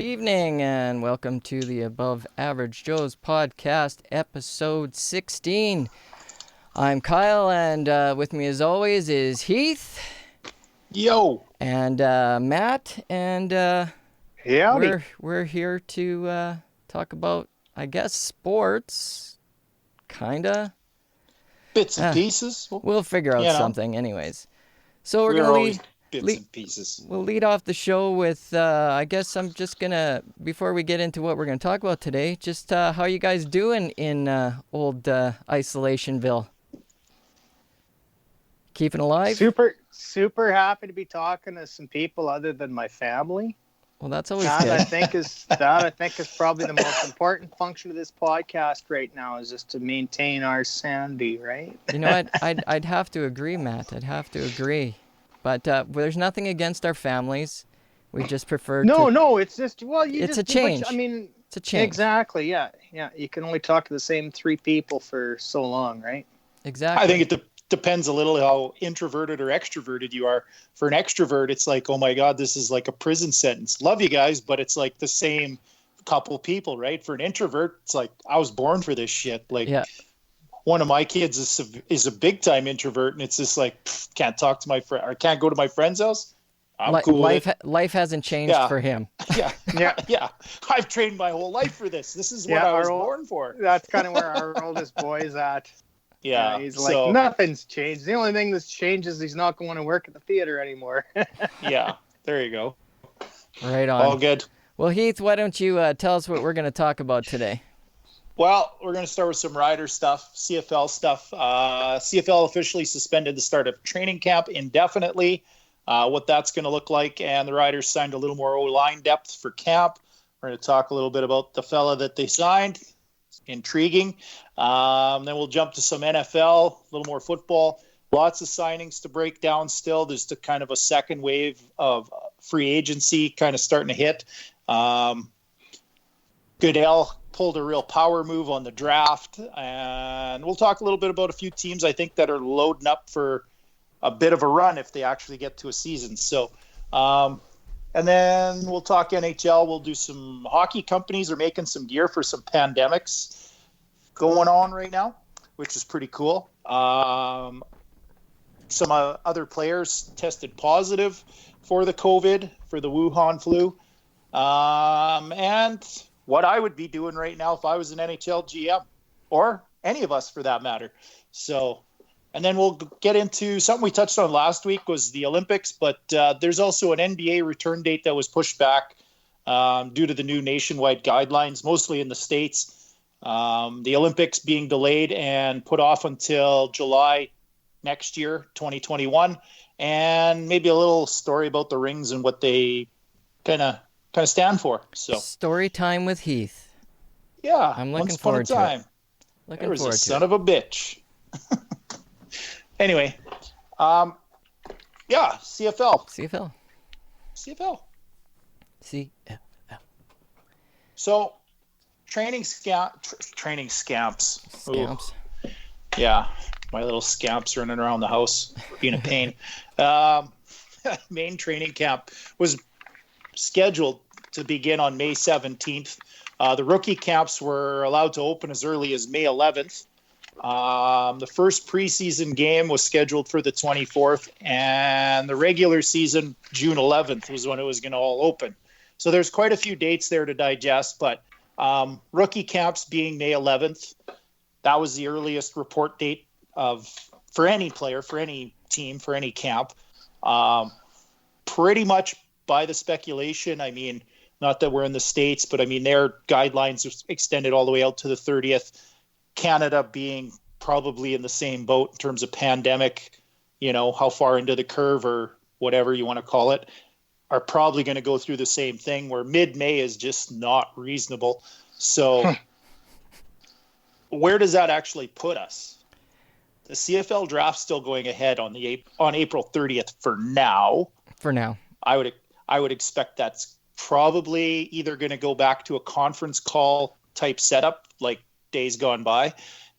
evening and welcome to the Above Average Joe's podcast, episode 16. I'm Kyle, and with me as always is Heath. Yo. And Matt, and we're here to talk about, I guess, sports, kinda. Bits and pieces. We'll figure out something anyways. So we're going to bits and pieces. We'll lead off the show with, I guess I'm just going to, before we get into what we're going to talk about today, just how you guys doing in old Isolationville? Keeping alive? Super happy to be talking to some people other than my family. Well, that's always good. I think is probably the most important function of this podcast right now, is just to maintain our sanity, right? You know what? I'd have to agree, Matt. I'd have to agree. But there's nothing against our families. We just prefer No, it's just, it's a change. It's a change. Exactly, yeah. You can only talk to the same three people for so long, right? Exactly. I think it depends a little how introverted or extroverted you are. For an extrovert, it's like, oh my God, this is like a prison sentence. Love you guys, but it's like the same couple people, right? For an introvert, it's like, I was born for this shit. Like, one of my kids is a big time introvert, and it's just like, can't talk to my friend, or can't go to my friend's house. I'm cool. Life hasn't changed for him. Yeah. I've trained my whole life for this. This is what I was born for. That's kind of where our oldest boy is at. Yeah, he's like, nothing's changed. The only thing that's changed is he's not going to work at the theater anymore. Yeah, there you go. Right on. All good. Well, Heath, why don't you tell us what we're going to talk about today? Well, we're going to start with some Rider stuff, CFL stuff. CFL officially suspended the start of training camp indefinitely, what that's going to look like, and the Riders signed a little more O-line depth for camp. We're going to talk a little bit about the fella that they signed. Intriguing. Then we'll jump to some NFL, a little more football. Lots of signings to break down still. There's the kind of a second wave of free agency kind of starting to hit. Goodell pulled a real power move on the draft. And we'll talk a little bit about a few teams I think that are loading up for a bit of a run if they actually get to a season. So, and then we'll talk NHL. We'll do some hockey companies are making some gear for some pandemics going on right now, which is pretty cool. Some other players tested positive for the COVID, for the Wuhan flu. And what I would be doing right now if I was an NHL GM, or any of us for that matter. So, and then we'll get into something we touched on last week was the Olympics, but there's also an NBA return date that was pushed back due to the new nationwide guidelines, mostly in the States. The Olympics being delayed and put off until July next year, 2021, and maybe a little story about the rings and what they kind of stand for. So story time with Heath. Yeah, I'm looking forward to it. There was a son of a bitch. Anyway, CFL. So, training scamps. Scamps. Yeah, my little scamps running around the house being a pain. Main training camp was scheduled to begin on May 17th. The rookie camps were allowed to open as early as May 11th. The first preseason game was scheduled for the 24th, and the regular season, June 11th, was when it was going to all open. So there's quite a few dates there to digest, but rookie camps being May 11th, that was the earliest report date for any player, for any team, for any camp. Pretty much by the speculation, I mean, not that we're in the States, but I mean, their guidelines are extended all the way out to the 30th. Canada being probably in the same boat in terms of pandemic, how far into the curve or whatever you want to call it, are probably going to go through the same thing where mid-May is just not reasonable. So where does that actually put us? The CFL draft still going ahead on April 30th for now. For now. I would expect that's probably either going to go back to a conference call type setup like days gone by,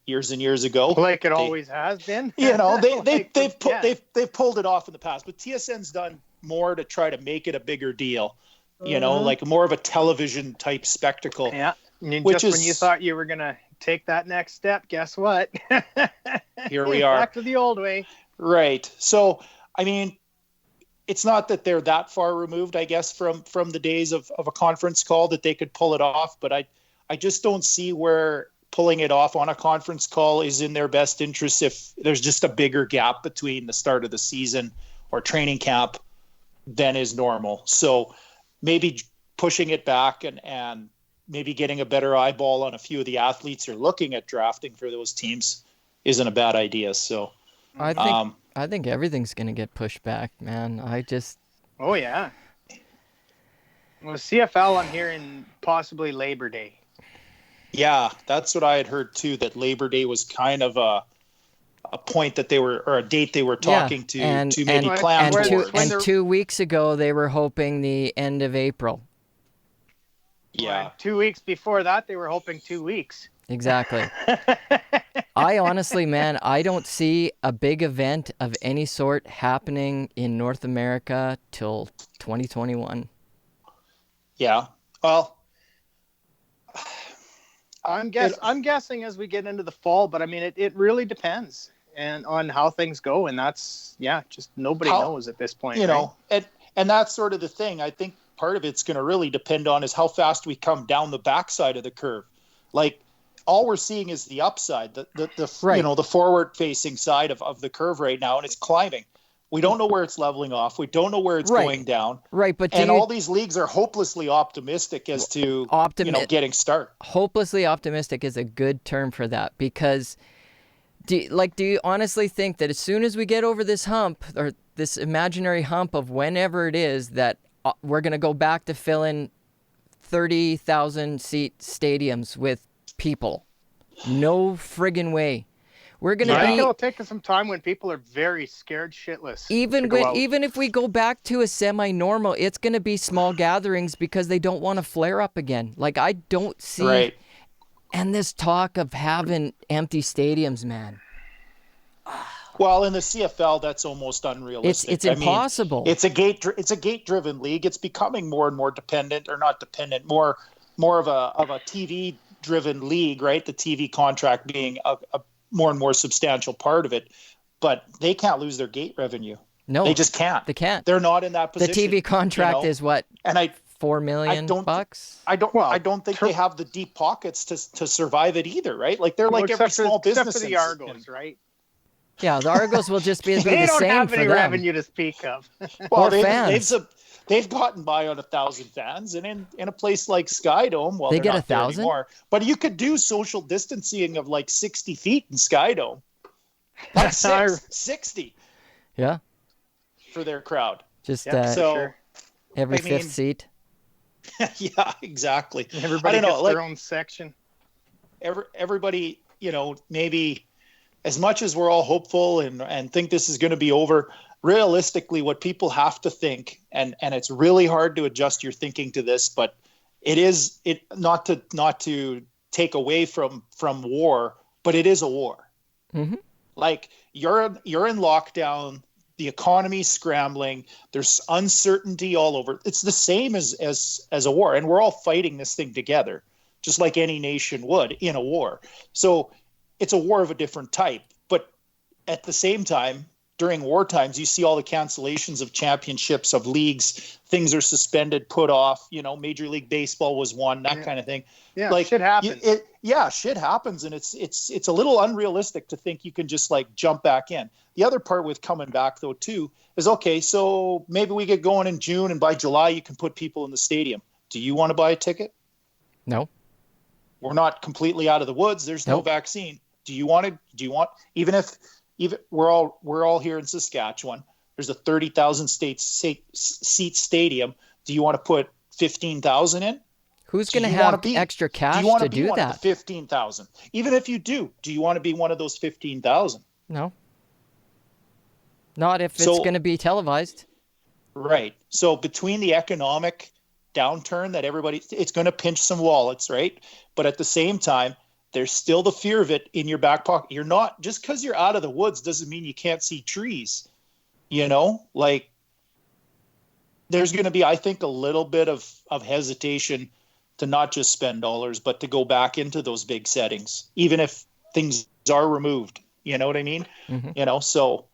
years and years ago, like it always has been. They've pulled it off in the past, but TSN's done more to try to make it a bigger deal. like more of a television type spectacle. Yeah. Which just when you thought you were going to take that next step, guess what? Here we are. Back to the old way. Right. So, I mean, it's not that they're that far removed, I guess, from the days of a conference call that they could pull it off. But I just don't see where pulling it off on a conference call is in their best interest if there's just a bigger gap between the start of the season or training camp than is normal. So maybe pushing it back and maybe getting a better eyeball on a few of the athletes you're looking at drafting for those teams isn't a bad idea. So I think everything's going to get pushed back, man. Oh, yeah. Well, CFL, I'm hearing possibly Labor Day. Yeah, that's what I had heard too, that Labor Day was kind of a point that or a date they were talking to maybe plan towards. And 2 weeks ago, they were hoping the end of April. Yeah. Well, 2 weeks before that, they were hoping 2 weeks. Exactly. I honestly, man, I don't see a big event of any sort happening in North America till 2021. Yeah. Well, I'm guessing as we get into the fall, but I mean, it really depends and on how things go. And that's, just nobody knows at this point. And that's sort of the thing. I think part of it's going to really depend on is how fast we come down the backside of the curve. Like, all we're seeing is the upside, the forward facing side of the curve right now. And it's climbing. We don't know where it's leveling off. We don't know where it's going down. Right. But all these leagues are hopelessly optimistic as to, getting started. Hopelessly optimistic is a good term for that, because do you honestly think that as soon as we get over this hump, or this imaginary hump of whenever it is, that we're going to go back to filling 30,000 seat stadiums with people? No friggin' way. We're gonna. I think it'll take some time when people are very scared shitless. Even if we go back to a semi-normal, it's gonna be small gatherings because they don't want to flare up again. Like, I don't see. Right. And this talk of having empty stadiums, man. Well, in the CFL, that's almost unrealistic. It's impossible. It's a gate-driven league. It's becoming more and more dependent, or not dependent, more of a TV-driven league, right? The TV contract being a more and more substantial part of it, but they can't lose their gate revenue. No, they just can't. They can't. They're not in that position. The TV contract is what? And $4 million bucks. I don't think they have the deep pockets to survive it either, right? Like, they're like every small business. Except for the Argos, right? Yeah, the Argos will just be the they same don't have for any them. revenue to speak of. Well, fans. They've gotten by on 1,000 fans, and in a place like Skydome, well, they get 1,000 more. But you could do social distancing of like 60 feet in Skydome. That's 60. Yeah. For their crowd. Just sure. Every fifth seat. Yeah, exactly. Everybody gets their own section. Everybody, maybe as much as we're all hopeful and think this is going to be over, realistically, what people have to think, and it's really hard to adjust your thinking to this, but it not to take away from war, but it is a war. Mm-hmm. Like, you're in lockdown, the economy's scrambling, there's uncertainty all over. It's the same as a war, and we're all fighting this thing together, just like any nation would in a war. So it's a war of a different type, but at the same time, during war times, you see all the cancellations of championships, of leagues, things are suspended, put off, Major League Baseball was one, that kind of thing. Yeah, like, shit happens. Shit happens, and it's a little unrealistic to think you can just like jump back in. The other part with coming back, though, too, is, okay, so maybe we get going in June, and by July you can put people in the stadium. Do you want to buy a ticket? No. We're not completely out of the woods. There's no vaccine. Do you want, even we're all here in Saskatchewan, there's a 30,000 seat stadium. Do you want to put 15,000 in? Who's going to have extra cash to do that? 15,000. Even if you do you want to be one of those 15,000? No. Not if it's going to be televised. Right. So between the economic downturn that it's going to pinch some wallets, right? But at the same time, there's still the fear of it in your back pocket. You're not, just because you're out of the woods doesn't mean you can't see trees. Like, there's going to be, I think, a little bit of hesitation to not just spend dollars, but to go back into those big settings, even if things are removed. You know what I mean? Mm-hmm. So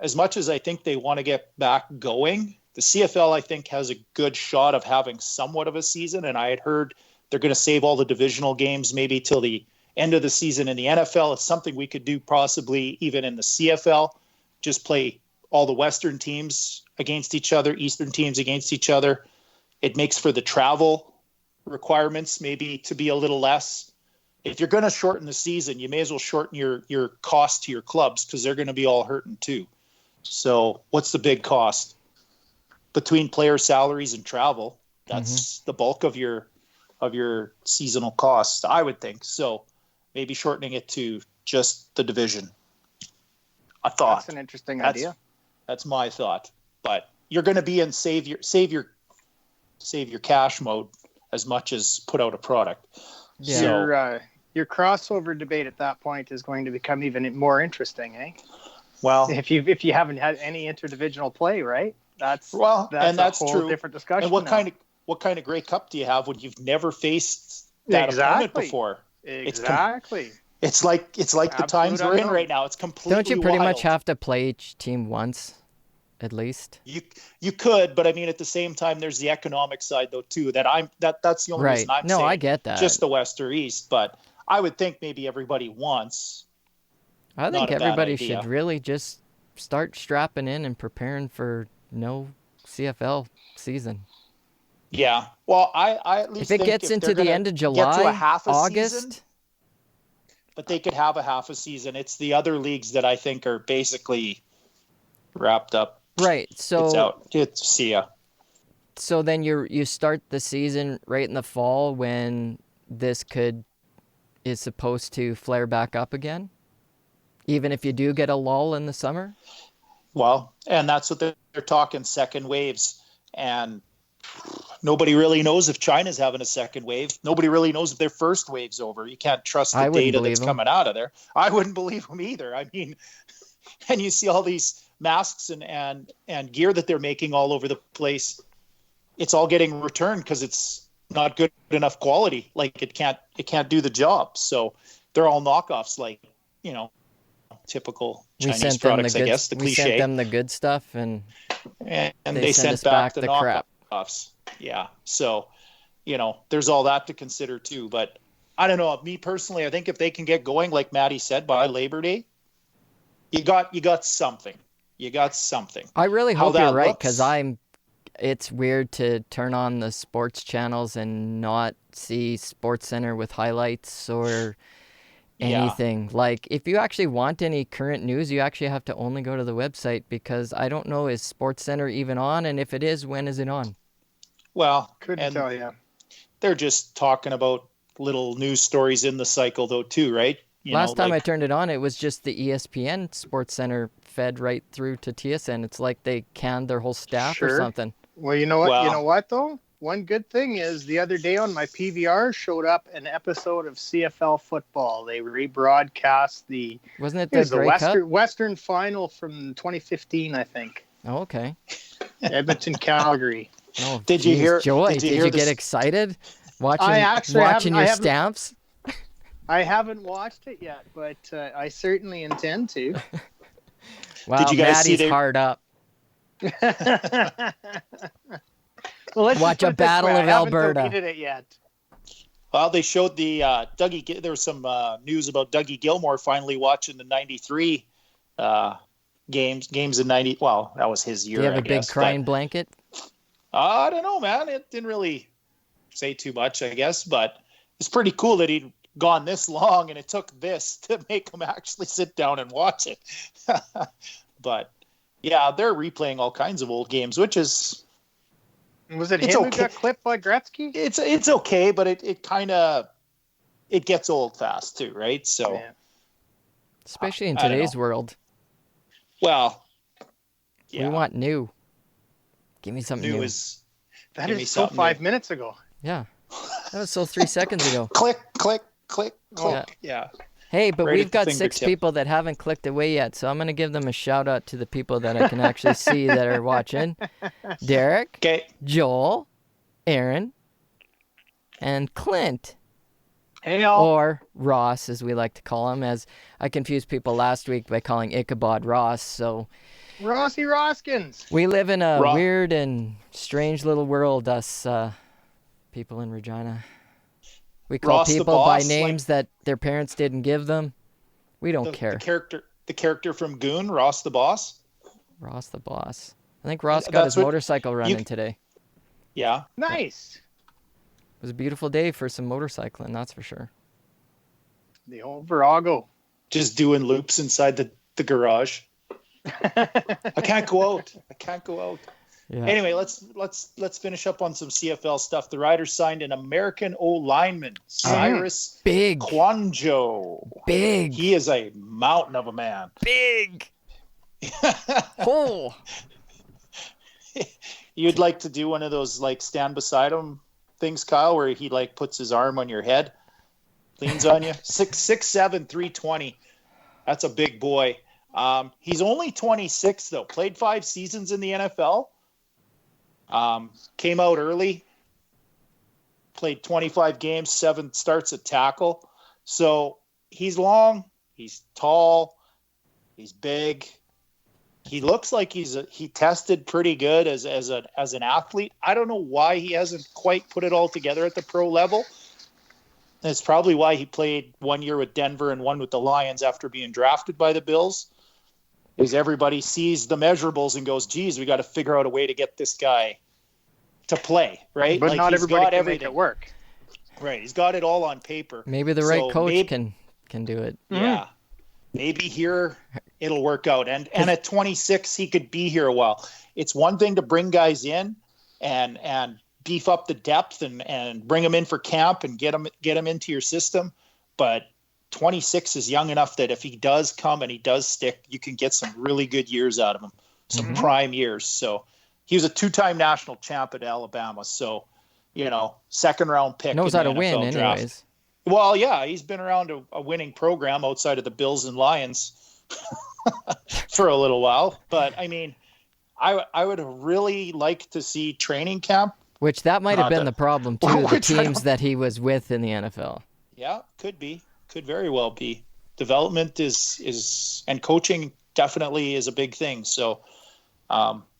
as much as I think they want to get back going, the CFL, I think, has a good shot of having somewhat of a season. And I had heard they're going to save all the divisional games maybe till the end of the season. In the NFL, it's something we could do possibly even in the CFL, just play all the Western teams against each other, Eastern teams against each other. It makes for the travel requirements maybe to be a little less. If you're going to shorten the season, you may as well shorten your cost to your clubs because they're going to be all hurting too. So what's the big cost? Between player salaries and travel, that's the bulk of your seasonal costs, I would think. So maybe shortening it to just the division. A thought. That's an interesting idea. That's my thought. But you're going to be in save your cash mode as much as put out a product. Yeah. So, your crossover debate at that point is going to become even more interesting, eh? Well, if you haven't had any interdivisional play, right? That's a whole true. Different discussion. And what kind of Grey Cup do you have when you've never faced that opponent before? Exactly. It's like the times we're in right now. It's completely Don't you pretty wild. much have to play each team once, at least? You could, but I mean, at the same time, there's the economic side though too. That's the only reason I'm saying. No, I get that. Just the West or East, but I would think maybe everybody wants. I think everybody should really just start strapping in and preparing for no CFL season. Yeah. Well, I at least if it gets into the end of July, August. Season, but they could have a half a season. It's the other leagues that I think are basically wrapped up. Right. So it's out. See ya. So then you start the season right in the fall when this is supposed to flare back up again, even if you do get a lull in the summer. Well, and that's what they're talking, second waves, and nobody really knows if China's having a second wave. Nobody really knows if their first wave's over. You can't trust the data that's coming out of there. I wouldn't believe them either. I mean, and you see all these masks and gear that they're making all over the place. It's all getting returned because it's not good enough quality. Like it can't do the job. So they're all knockoffs, like, typical Chinese products, I guess, the cliche. We sent them the good stuff and they sent back the knockoffs. Yeah. So, there's all that to consider too. But I don't know. Me personally, I think if they can get going, like Maddie said, by Labor Day, you got something. You got something. I really hope you're right, because it's weird to turn on the sports channels and not see SportsCenter with highlights or anything. Yeah. Like, if you actually want any current news, you actually have to only go to the website, because I don't know, is SportsCenter even on? And if it is, when is it on? Well, couldn't tell you. They're just talking about little news stories in the cycle, though, too, right? Last time I turned it on, it was just the ESPN SportsCenter fed right through to TSN. It's like they canned their whole staff or something. Well, you know what? You know what, though? One good thing is the other day on my PVR showed up an episode of CFL football. They rebroadcast the Western final from 2015, I think. Oh, okay. Edmonton, Calgary. Oh, did you hear? Joy, did you get excited watching your stamps? I haven't watched it yet, but I certainly intend to. Wow, did you guys Maddie's hard up. Well, watch a battle of Alberta. I haven't deleted it yet. Well, they showed the Dougie. There was some news about Dougie Gilmore finally watching the '93 games in '90. Well, that was his year. Do you have a big crying blanket? I don't know, man. It didn't really say too much, I guess, but it's pretty cool that he'd gone this long and it took this to make him actually sit down and watch it. But yeah, they're replaying all kinds of old games, which is. Was it him who got clipped by Gretzky? It's okay, but it kind of gets old fast too, right? So, yeah. Especially in today's world. Well, yeah. We want new. Give me something new. That is so 5 minutes ago. Yeah, that was so 3 seconds ago. Click, click, click, click. Yeah. Hey, but right we've at the got 6 fingertip. people that haven't clicked away yet, so I'm going to give them a shout out to the people that I can actually see that are watching. Derek, Okay. Joel, Aaron, and Clint. Hey, all. Or Ross, as we like to call him, as I confused people last week by calling Ichabod Ross, so... Rossi Roskins. We live in a weird and strange little world, us people in Regina. We call Ross the people by boss, names that their parents didn't give them. We don't care. The character from Goon, Ross the boss. Ross the boss. I think Ross got his motorcycle running today. Yeah. Nice. It was a beautiful day for some motorcycling, that's for sure. The old Virago. Just doing loops inside the garage. I can't go out. Yeah. Anyway, let's finish up on some CFL stuff. The Riders signed an American O-lineman, Cyrus Kwanjo. Big. He is a mountain of a man. Big. Oh. You'd like to do one of those like stand beside him things, Kyle, where he like puts his arm on your head, leans on you. 6'7", 320. That's a big boy. He's only 26 though. Played 5 seasons in the NFL. Came out early. Played 25 games, 7 starts at tackle. So he's long. He's tall. He's big. He looks like he tested pretty good as an athlete. I don't know why he hasn't quite put it all together at the pro level. That's probably why he played 1 year with Denver and 1 with the Lions after being drafted by the Bills. Is everybody sees the measurables and goes, geez, we got to figure out a way to get this guy to play, right? But like not everybody can make it work. Right. He's got it all on paper. Maybe the right coach can do it. Yeah. Maybe here it'll work out. And at 26, he could be here a while. It's one thing to bring guys in and beef up the depth and bring them in for camp and get them into your system. But 26 is young enough that if he does come and he does stick, you can get some really good years out of him, some prime years. So he was a 2-time national champ at Alabama. So, second round pick. Knows how to win anyways. Draft. Well, yeah, he's been around a winning program outside of the Bills and Lions for a little while. But, I mean, I would really like to see training camp. Which that might have been the problem, too, the teams that he was with in the NFL. Yeah, could be. Could very well be. Development is and coaching definitely is a big thing. So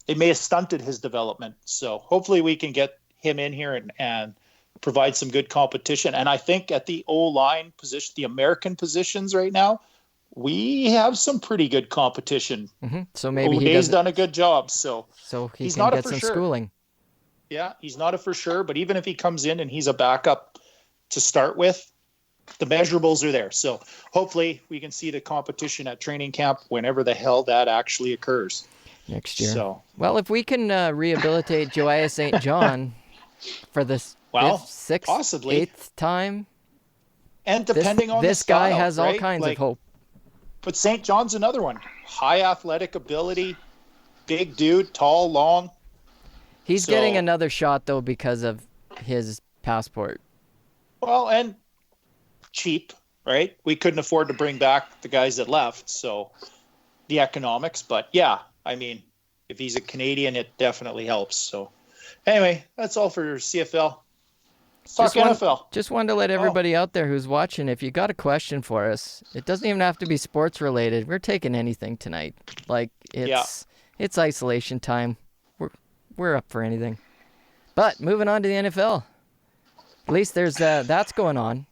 it may have stunted his development. So hopefully we can get him in here and provide some good competition. And I think at the O-line position, the American positions right now, we have some pretty good competition. Mm-hmm. So maybe he's done a good job. So he's can get some schooling. Yeah, he's not a for sure. But even if he comes in and he's a backup to start with, the measurables are there. So hopefully we can see the competition at training camp whenever the hell that actually occurs. Next year. So, well, if we can rehabilitate Joias St. John for this sixth, possibly 8th time. And depending on this the style, guy has right? all kinds of hope. But St. John's another one. High athletic ability, big dude, tall, long. He's getting another shot, though, because of his passport. Well, and cheap, right? We couldn't afford to bring back the guys that left, so the economics. But, yeah, I mean, if he's a Canadian, it definitely helps. So, anyway, that's all for CFL. Let's talk NFL. Just wanted to let everybody out there who's watching, if you got a question for us, it doesn't even have to be sports related. We're taking anything tonight. Like it's isolation time. We're up for anything. But moving on to the NFL. At least there's that's going on.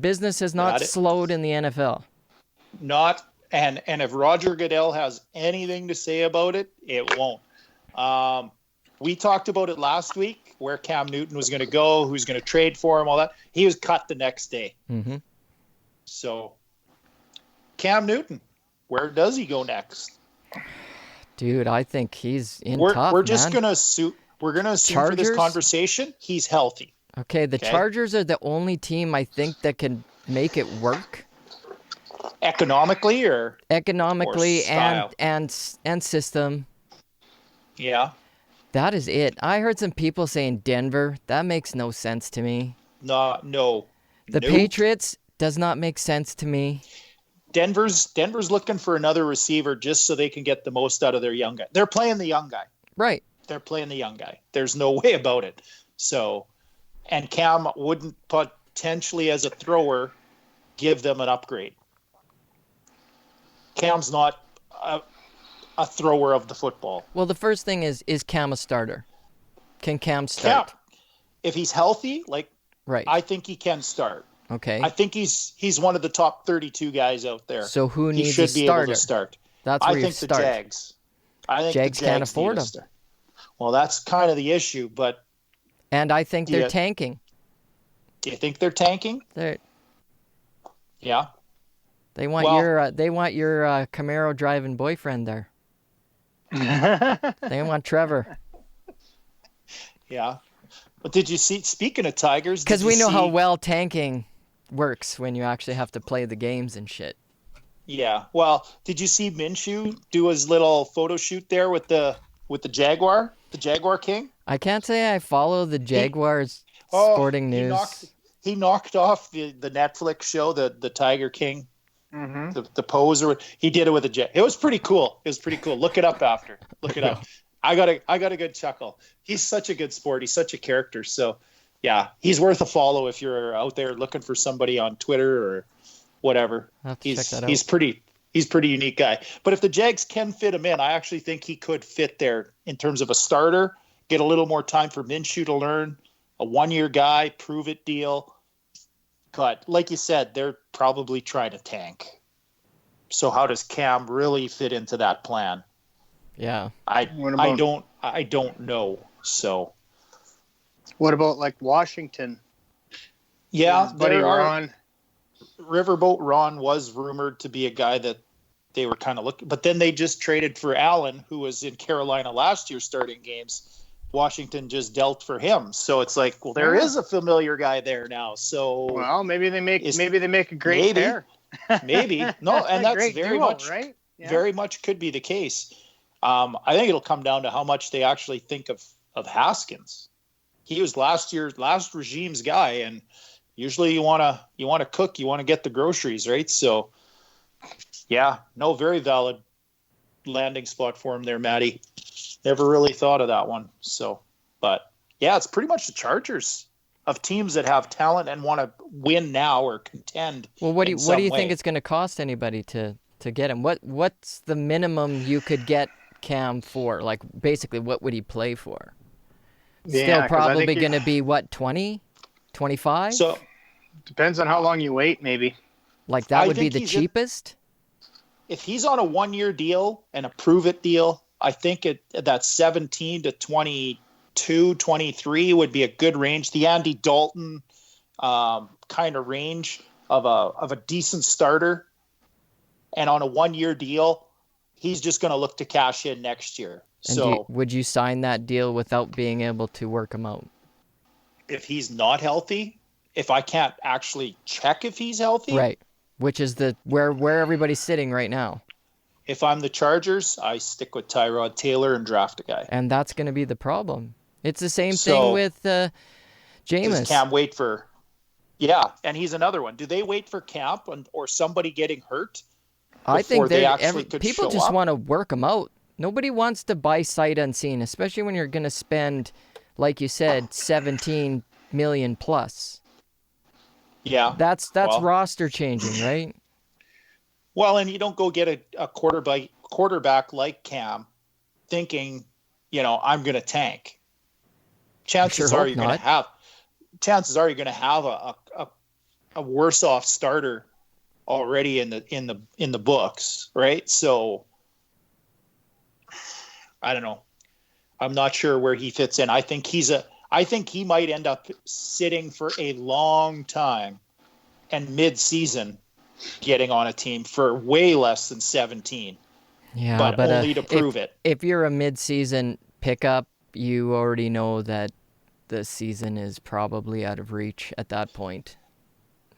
Business has not slowed in the NFL. Not and if Roger Goodell has anything to say about it, it won't. We talked about it last week, where Cam Newton was going to go, who's going to trade for him, all that. He was cut the next day. Mm-hmm. So, Cam Newton, where does he go next? Dude, I think he's in top, We're just going to assume, for this conversation, he's healthy. Okay, the Chargers are the only team I think that can make it work. Economically or and system. Yeah. That is it. I heard some people saying Denver. That makes no sense to me. No. The Patriots, does not make sense to me. Denver's looking for another receiver just so they can get the most out of their young guy. They're playing the young guy. Right. They're playing the young guy. There's no way about it. So, and Cam wouldn't potentially as a thrower give them an upgrade. Cam's not a thrower of the football. Well, the first thing is Cam a starter? Can Cam start? Cam, if he's healthy, right. I think he can start. Okay. I think he's one of the top 32 guys out there. So who needs a starter? He should be able to start. That's where I think the Jags. I think Jags the Jags can't afford him. Well, that's kind of the issue, but. And I think they're tanking. Do you think they're tanking? Yeah. They want your Camaro driving boyfriend there. They want Trevor. Yeah. But did you see, speaking of Tigers, because we know how well tanking works when you actually have to play the games and shit. Yeah. Well, did you see Minshew do his little photo shoot there with the Jaguar, the Jaguar King? I can't say I follow the Jaguars sporting news. He knocked off the Netflix show, the Tiger King, the pose, or he did it with a jet. It was pretty cool. Look it up after. Look it up. I got a good chuckle. He's such a good sport. He's such a character. So, yeah, he's worth a follow if you're out there looking for somebody on Twitter or whatever. I'll have to check that out. He's pretty unique guy. But if the Jags can fit him in, I actually think he could fit there in terms of a starter. Get a little more time for Minshew to learn. A 1-year guy, prove it deal. But like you said, they're probably trying to tank. So how does Cam really fit into that plan? Yeah. I don't know. So what about Washington? Yeah, buddy Ron. Riverboat Ron was rumored to be a guy that they were kind of looking, but then they just traded for Allen, who was in Carolina last year starting games. Washington just dealt for him, so it's there is a familiar guy there now. So maybe they make a great pair. Maybe no, and that's very duo, much right? Yeah. Very much could be the case. I think it'll come down to how much they actually think of Haskins. He was last regime's guy, and usually you want to cook, you want to get the groceries, right? So yeah, no, very valid landing spot for him there, Matty. Never really thought of that one. So, but yeah, it's pretty much the Chargers of teams that have talent and want to win now or contend. Well, what do you think it's going to cost anybody to get him? What's the minimum you could get Cam for? Basically, what would he play for? Still probably going to be 20, 25? So depends on how long you wait, maybe. That would be the cheapest? If he's on a 1-year deal and a prove it deal, I think that 17 to 22, 23 would be a good range. The Andy Dalton kind of range of a decent starter. And on a 1-year deal, he's just going to look to cash in next year. And would you sign that deal without being able to work him out? If he's not healthy, if I can't actually check if he's healthy. Right. Which is where everybody's sitting right now. If I'm the Chargers, I stick with Tyrod Taylor and draft a guy. And that's going to be the problem. It's the same thing with Jameis. Does Cam wait for... Yeah, and he's another one. Do they wait for Cam or somebody getting hurt? I think people just want to work them out. Nobody wants to buy sight unseen, especially when you're going to spend, like you said, 17 million plus. Yeah. That's roster changing, right? Well, and you don't go get a quarterback like Cam thinking, I'm going to tank. Chances are you're going to have a worse off starter already in the books, right? So I don't know. I'm not sure where he fits in. I think he might end up sitting for a long time and mid-season getting on a team for way less than 17. Yeah, but only to prove it. If you're a mid-season pickup, you already know that the season is probably out of reach at that point.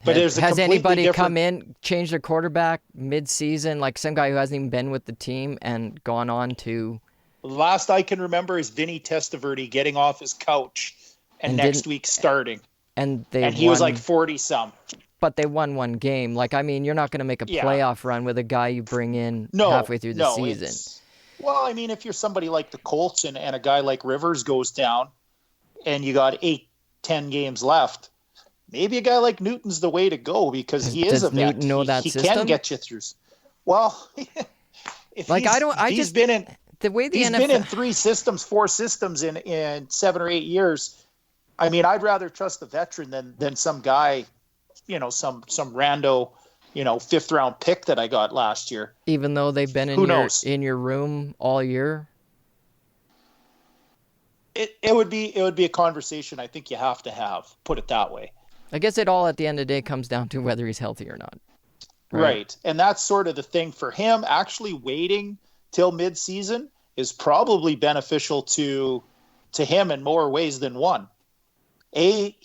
But has anybody come in, changed their quarterback mid-season, like some guy who hasn't even been with the team and gone on to... Last I can remember is Vinny Testaverde getting off his couch and next week starting. And he was 40-some. but they won one game. Like, I mean, you're not going to make a playoff run with a guy you bring in halfway through the season. Well, I mean, if you're somebody like the Colts and a guy like Rivers goes down and you got 8-10 games left, maybe a guy like Newton's the way to go because he is a vet. Newton know that system? He can get you through. Well, if like he's been in the way the he's NFL... been in 4 systems in 7 or 8 years. I mean, I'd rather trust the veteran than some guy, some rando, 5th round pick that I got last year. Even though they've been in your room all year. It would be a conversation I think you have to have. Put it that way. I guess it all at the end of the day comes down to whether he's healthy or not. Right. And that's sort of the thing for him. Actually waiting till mid-season is probably beneficial to him in more ways than one. He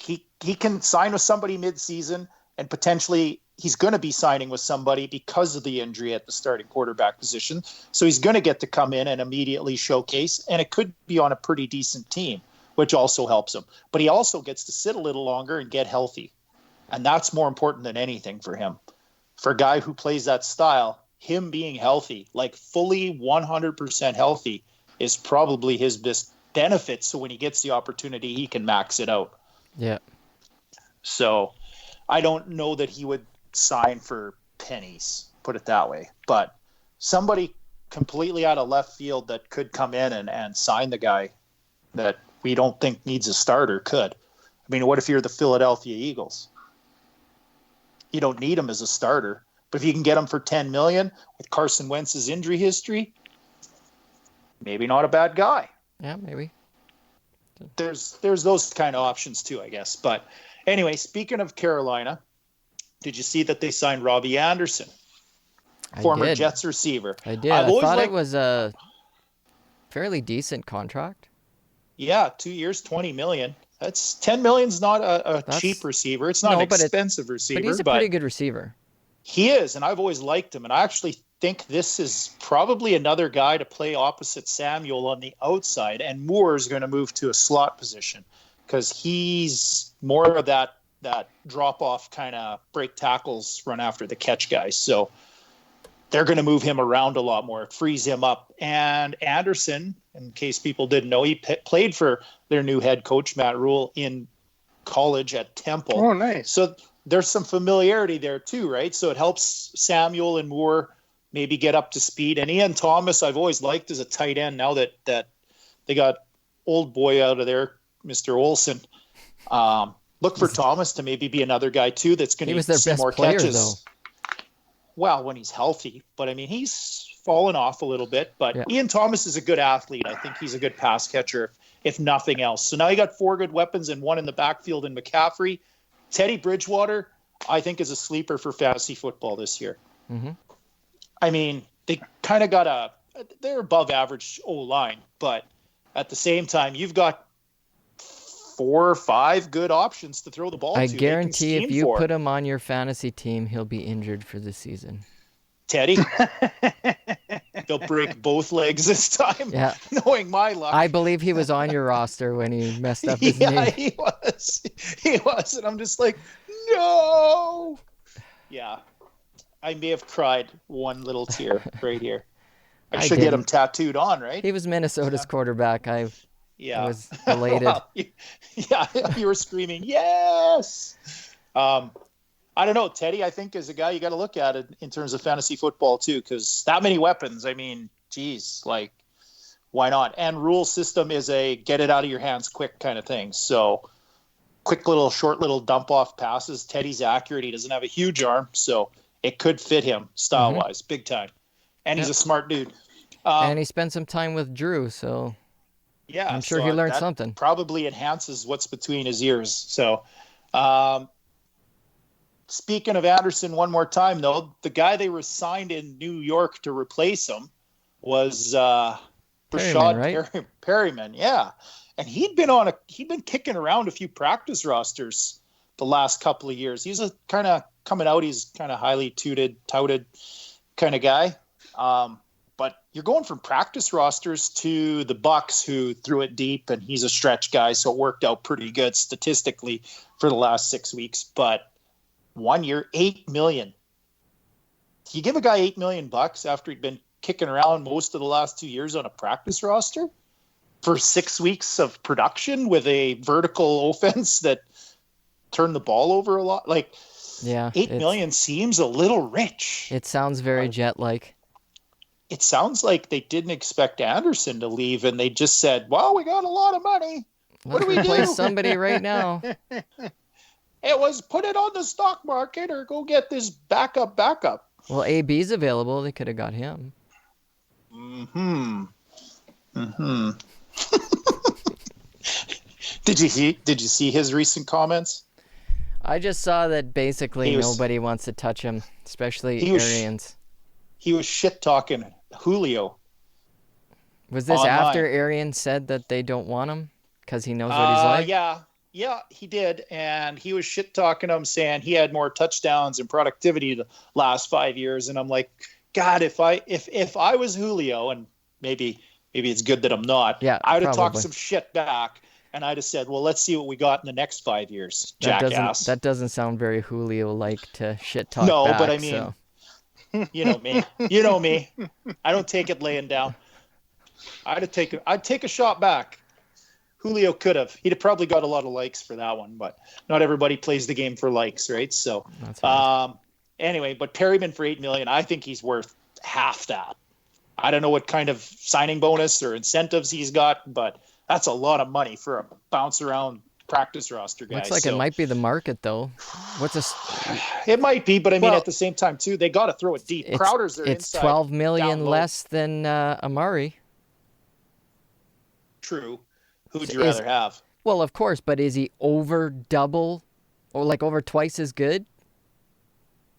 can sign with somebody mid-season, and potentially he's going to be signing with somebody because of the injury at the starting quarterback position. So he's going to get to come in and immediately showcase, and it could be on a pretty decent team, which also helps him. But he also gets to sit a little longer and get healthy. And that's more important than anything for him. For a guy who plays that style, him being healthy, like fully 100% healthy, is probably his best benefit. So when he gets the opportunity, he can max it out. Yeah. So I don't know that he would sign for pennies, put it that way. But somebody completely out of left field that could come in and sign the guy that we don't think needs a starter could. I mean, what if you're the Philadelphia Eagles? You don't need him as a starter, but if you can get him for $10 million with Carson Wentz's injury history, maybe not a bad guy. Yeah, maybe. There's those kind of options too, I guess. But anyway, speaking of Carolina, did you see that they signed Robbie Anderson, former Jets receiver? I did. I thought it was a fairly decent contract. Yeah, 2 years, $20 million. That's $10 million's not a cheap receiver. It's not an expensive receiver. But he's a pretty good receiver. He is, and I've always liked him. And I actually think this is probably another guy to play opposite Samuel on the outside. And Moore is going to move to a slot position because he's more of that drop-off kind of break tackles, run after the catch guy. So they're going to move him around a lot more. It frees him up. And Anderson, in case people didn't know, he played for their new head coach, Matt Rule, in college at Temple. Oh, nice. So there's some familiarity there too, right? So it helps Samuel and Moore maybe get up to speed. And Ian Thomas, I've always liked as a tight end. Now that they got old boy out of there, Mr. Olsen, look for Thomas to maybe be another guy too that's going to see more catches. Though. Well, when he's healthy, but I mean, he's fallen off a little bit, but yeah. Ian Thomas is a good athlete. I think he's a good pass catcher, if nothing else. So now you got 4 good weapons and 1 in the backfield in McCaffrey. Teddy Bridgewater, I think, is a sleeper for fantasy football this year. Mm-hmm. I mean, they kind of got they're above average O-line, but at the same time, you've got 4 or 5 good options to throw the ball to. I guarantee if you put him on your fantasy team, he'll be injured for the season. Teddy, they'll break both legs this time. Yeah, knowing my luck. I believe he was on your roster when he messed up his knee. Yeah, he was, and I'm just like, no. Yeah, I may have cried one little tear right here. I should get him tattooed on, right? He was Minnesota's quarterback. I was elated. Well, you were screaming, yes. I don't know. Teddy, I think, is a guy you got to look at it in terms of fantasy football too, because that many weapons. I mean, geez, like, why not? And rule system is a get it out of your hands quick kind of thing. So short little dump off passes. Teddy's accurate. He doesn't have a huge arm, so it could fit him style wise, big time. And he's a smart dude. And he spent some time with Drew, so yeah, I'm sure he learned something. Probably enhances what's between his ears. So, speaking of Anderson, one more time though, the guy they signed in New York to replace him was Rashad Perryman, yeah, and he'd been kicking around a few practice rosters the last couple of years. He's a kind of coming out. He's kind of highly touted kind of guy. But you're going from practice rosters to the Bucks, who threw it deep, and he's a stretch guy, so it worked out pretty good statistically for the last 6 weeks. But 1 year, $8 million. Do you give a guy $8 million after he'd been kicking around most of the last 2 years on a practice roster for 6 weeks of production with a vertical offense that turned the ball over a lot? Like, yeah, $8 million seems a little rich. It sounds very Jet-like. It sounds like they didn't expect Anderson to leave, and they just said, "Well, we got a lot of money. What do we do? Replace somebody right now." It was put it on the stock market or go get this backup. Well, AB's available. They could have got him. Did you see his recent comments? I just saw that basically nobody wants to touch him, especially Arians. He was shit talking Julio. Was this online. After Arians said that they don't want him because he knows what he's like? Yeah, he did, and he was shit talking him, saying he had more touchdowns and productivity the last 5 years. And I'm like, God, if I was Julio, and maybe it's good that I'm not, I'd have talked some shit back, and I'd have said, well, let's see what we got in the next 5 years, jackass. That doesn't sound very Julio-like to shit talk No, back, but I mean, so. You know me. You know me. I don't take it laying down. I'd take a shot back. Julio could have. He'd have probably got a lot of likes for that one, but not everybody plays the game for likes, right? So, anyway, but Perryman for $8 million, I think he's worth half that. I don't know what kind of signing bonus or incentives he's got, but that's a lot of money for a bounce around practice roster guy. Looks like it might be the market, though. It might be, but I mean, at the same time, too, they got to throw it deep. Crowder's their It's inside, $12 million less than Amari. True. Who'd you rather have? Well, of course, but is he over double or like over twice as good?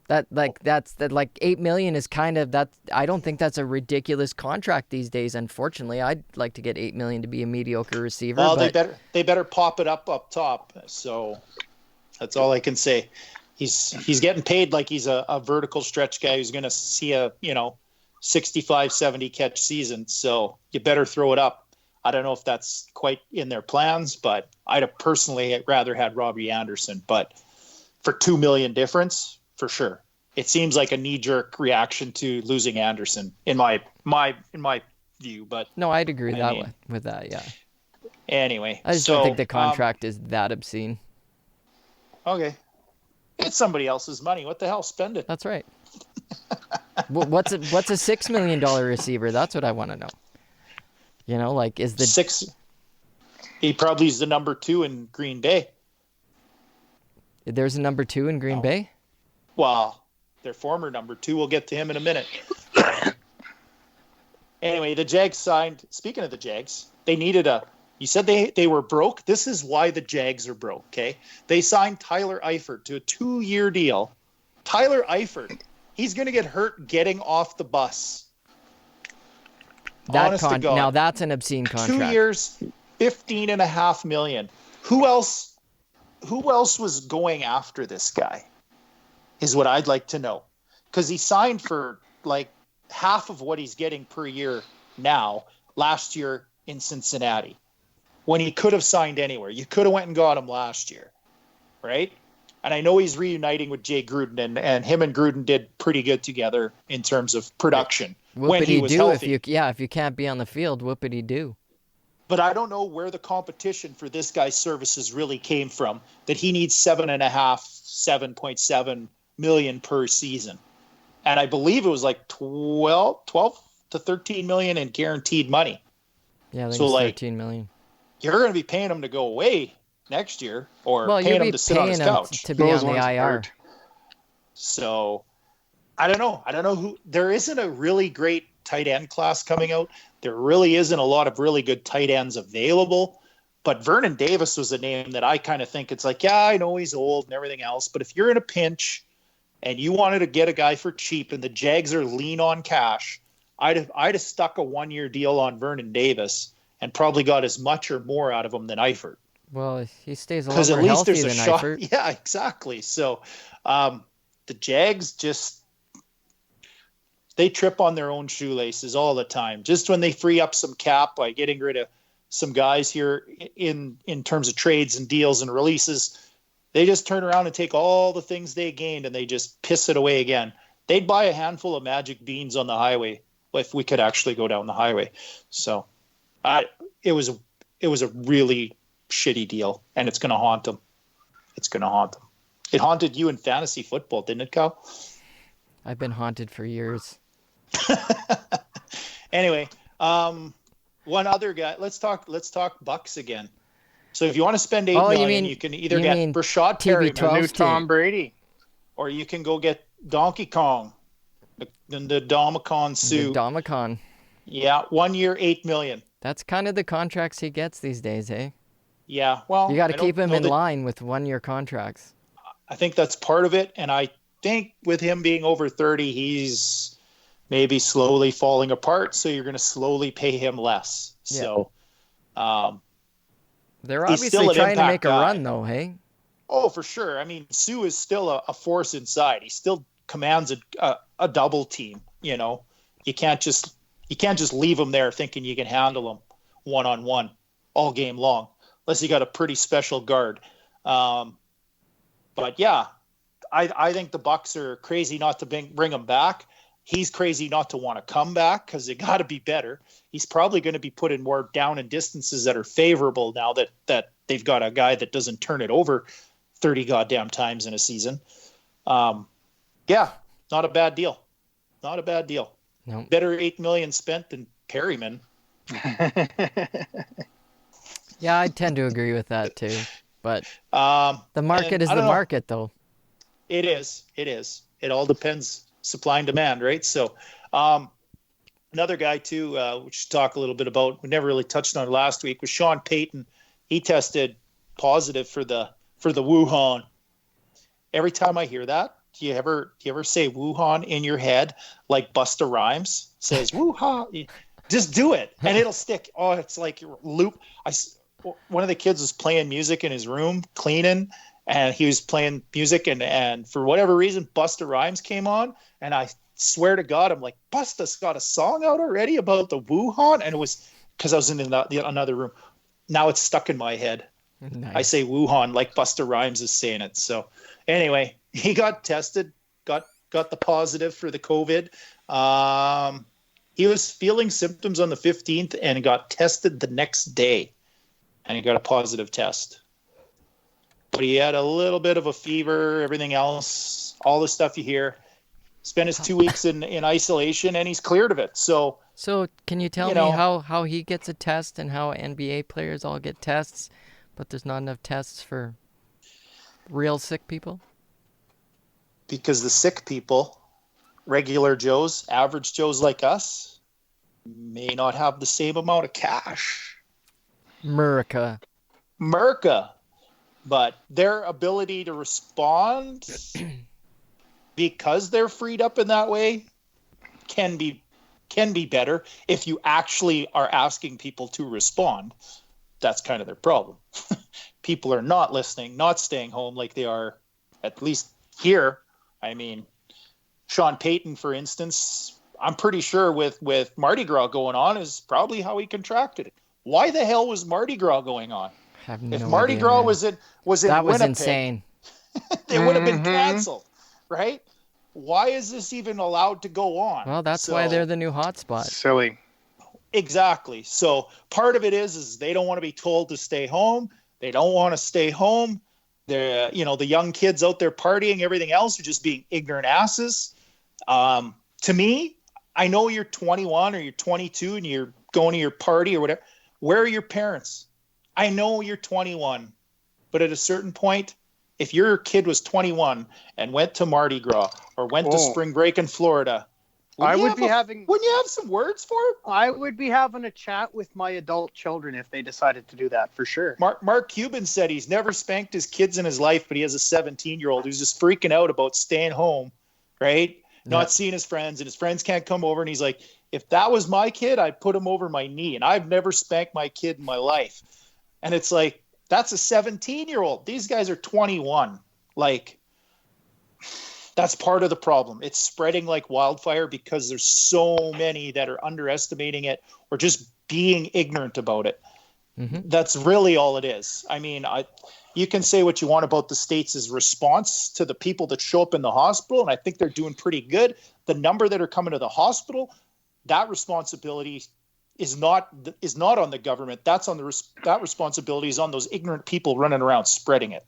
That's $8 million is kind of that. I don't think that's a ridiculous contract these days. Unfortunately, I'd like to get $8 million to be a mediocre receiver. Well, they better pop it up top. So that's all I can say. He's getting paid like he's a vertical stretch guy who's going to see a 65, 70 catch season. So you better throw it up. I don't know if that's quite in their plans, but I'd have personally rather had Robbie Anderson. But for $2 million difference, for sure. It seems like a knee-jerk reaction to losing Anderson in my view. But no, I'd agree with that. Yeah. Anyway, I just don't think the contract is that obscene. Okay, it's somebody else's money. What the hell? Spend it. That's right. What's a $6 million receiver? That's what I want to know. Is the 6? He probably is the number 2 in Green Bay. There's a number 2 in Green Bay? Well, their former number 2. We'll get to him in a minute. Anyway, the Jags signed. Speaking of the Jags, they needed you said they were broke. This is why the Jags are broke, okay? They signed Tyler Eifert to a 2-year deal. Tyler Eifert, he's going to get hurt getting off the bus. Now that's an obscene contract. 2 years, $15.5 million. Who else was going after this guy? Is what I'd like to know. Because he signed for like half of what he's getting per year now last year in Cincinnati, when he could have signed anywhere. You could have went and got him last year, right? And I know he's reuniting with Jay Gruden, and him and Gruden did pretty good together in terms of production when he was healthy. If you can't be on the field, whoopity-doo. But I don't know where the competition for this guy's services really came from, that he needs 7.7 million per season. And I believe it was like 12 to 13 million in guaranteed money. Yeah, I think it's 13 million. You're going to be paying him to go away next year, or paying him to sit on his couch. To be on the IR. So I don't know who. There isn't a really great tight end class coming out. There really isn't a lot of really good tight ends available. But Vernon Davis was a name that I kind of think it's like, yeah, I know he's old and everything else, but if you're in a pinch and you wanted to get a guy for cheap and the Jags are lean on cash, I'd have stuck a 1-year deal on Vernon Davis and probably got as much or more out of him than Eifert. Well, he stays a lot more healthy than Eifert. Yeah, exactly. So the Jags they trip on their own shoelaces all the time. Just when they free up some cap by getting rid of some guys here in terms of trades and deals and releases, They just turn around and take all the things they gained and they just piss it away again. They'd buy a handful of magic beans on the highway if we could actually go down the highway. So it was a really shitty deal, and it's going to haunt them. It's going to haunt them. It haunted you in fantasy football, didn't it, Kyle? I've been haunted for years. Anyway, one other guy. Let's talk Bucks again. So if you want to spend $8 million, you can either get Rashad Perryman, the new Tom Brady, or you can go get Donkey Kong, the Domicon suit. The Domicon. Yeah, 1 year, $8 million. That's kind of the contracts he gets these days, eh? Yeah, well, you got to keep him in line with 1 year contracts. I think that's part of it, and I think with him being over 30, he's maybe slowly falling apart. So you're going to slowly pay him less. Yeah. So, they're obviously trying to make a run, though, hey? Oh, for sure. I mean, Sue is still a force inside. He still commands a double team. You know, you can't just leave him there thinking you can handle him one-on-one all game long, unless you got a pretty special guard. But yeah, I think the Bucks are crazy not to bring him back. He's crazy not to want to come back because they got to be better. He's probably going to be put in more down and distances that are favorable now that they've got a guy that doesn't turn it over 30 goddamn times in a season. Yeah, not a bad deal. Not a bad deal. No. Better $8 million spent than Perryman. Yeah, I tend to agree with that too. But the market is the market, though. It is. It is. It all depends, supply and demand, right? So another guy too, we should talk a little bit about, we never really touched on last week, was Sean Payton. He tested positive for the Wuhan. Every time I hear that, do you ever say Wuhan in your head like Busta Rhymes says Wuhan? Just do it and it'll stick. Oh, it's like loop. One of the kids was playing music in his room, cleaning, and he was playing music, and for whatever reason, Busta Rhymes came on, and I swear to God, I'm like, Busta's got a song out already about the Wuhan, and it was because I was in another room. Now it's stuck in my head. Nice. I say Wuhan like Busta Rhymes is saying it. So anyway, he got tested, got the positive for the COVID. He was feeling symptoms on the 15th and got tested the next day. And he got a positive test. But he had a little bit of a fever, everything else, all the stuff you hear. Spent his 2 weeks in isolation, and he's cleared of it. So can you tell me how he gets a test and how NBA players all get tests, but there's not enough tests for real sick people? Because the sick people, regular Joes, average Joes like us, may not have the same amount of cash. Merca. But their ability to respond because they're freed up in that way can be better if you actually are asking people to respond. That's kind of their problem. People are not listening, not staying home like they are, at least here. I mean, Sean Payton, for instance, I'm pretty sure with Mardi Gras going on is probably how he contracted it. Why the hell was Mardi Gras going on? Have no if Mardi idea, Gras man. was in that Winnipeg, was insane. It would have been canceled, right? Why is this even allowed to go on? Well, that's why they're the new hotspot. Silly. Exactly. So part of it is they don't want to be told to stay home. They don't want to stay home. They're, the young kids out there partying, everything else are just being ignorant asses. To me, I know you're 21 or you're 22 and you're going to your party or whatever. Where are your parents? I know you're 21, but at a certain point, if your kid was 21 and went to Mardi Gras or went to spring break in Florida, wouldn't you have some words for it? I would be having a chat with my adult children if they decided to do that, for sure. Mark Cuban said he's never spanked his kids in his life, but he has a 17-year-old who's just freaking out about staying home, right? Not seeing his friends, and his friends can't come over, and he's like, if that was my kid, I'd put him over my knee, and I've never spanked my kid in my life. And it's like, that's a 17-year-old. These guys are 21. Like, that's part of the problem. It's spreading like wildfire because there's so many that are underestimating it or just being ignorant about it. That's really all it is. I mean, you can say what you want about the states' response to the people that show up in the hospital, and I think they're doing pretty good. The number that are coming to the hospital, that responsibility is not on the government. That responsibility is on those ignorant people running around spreading it.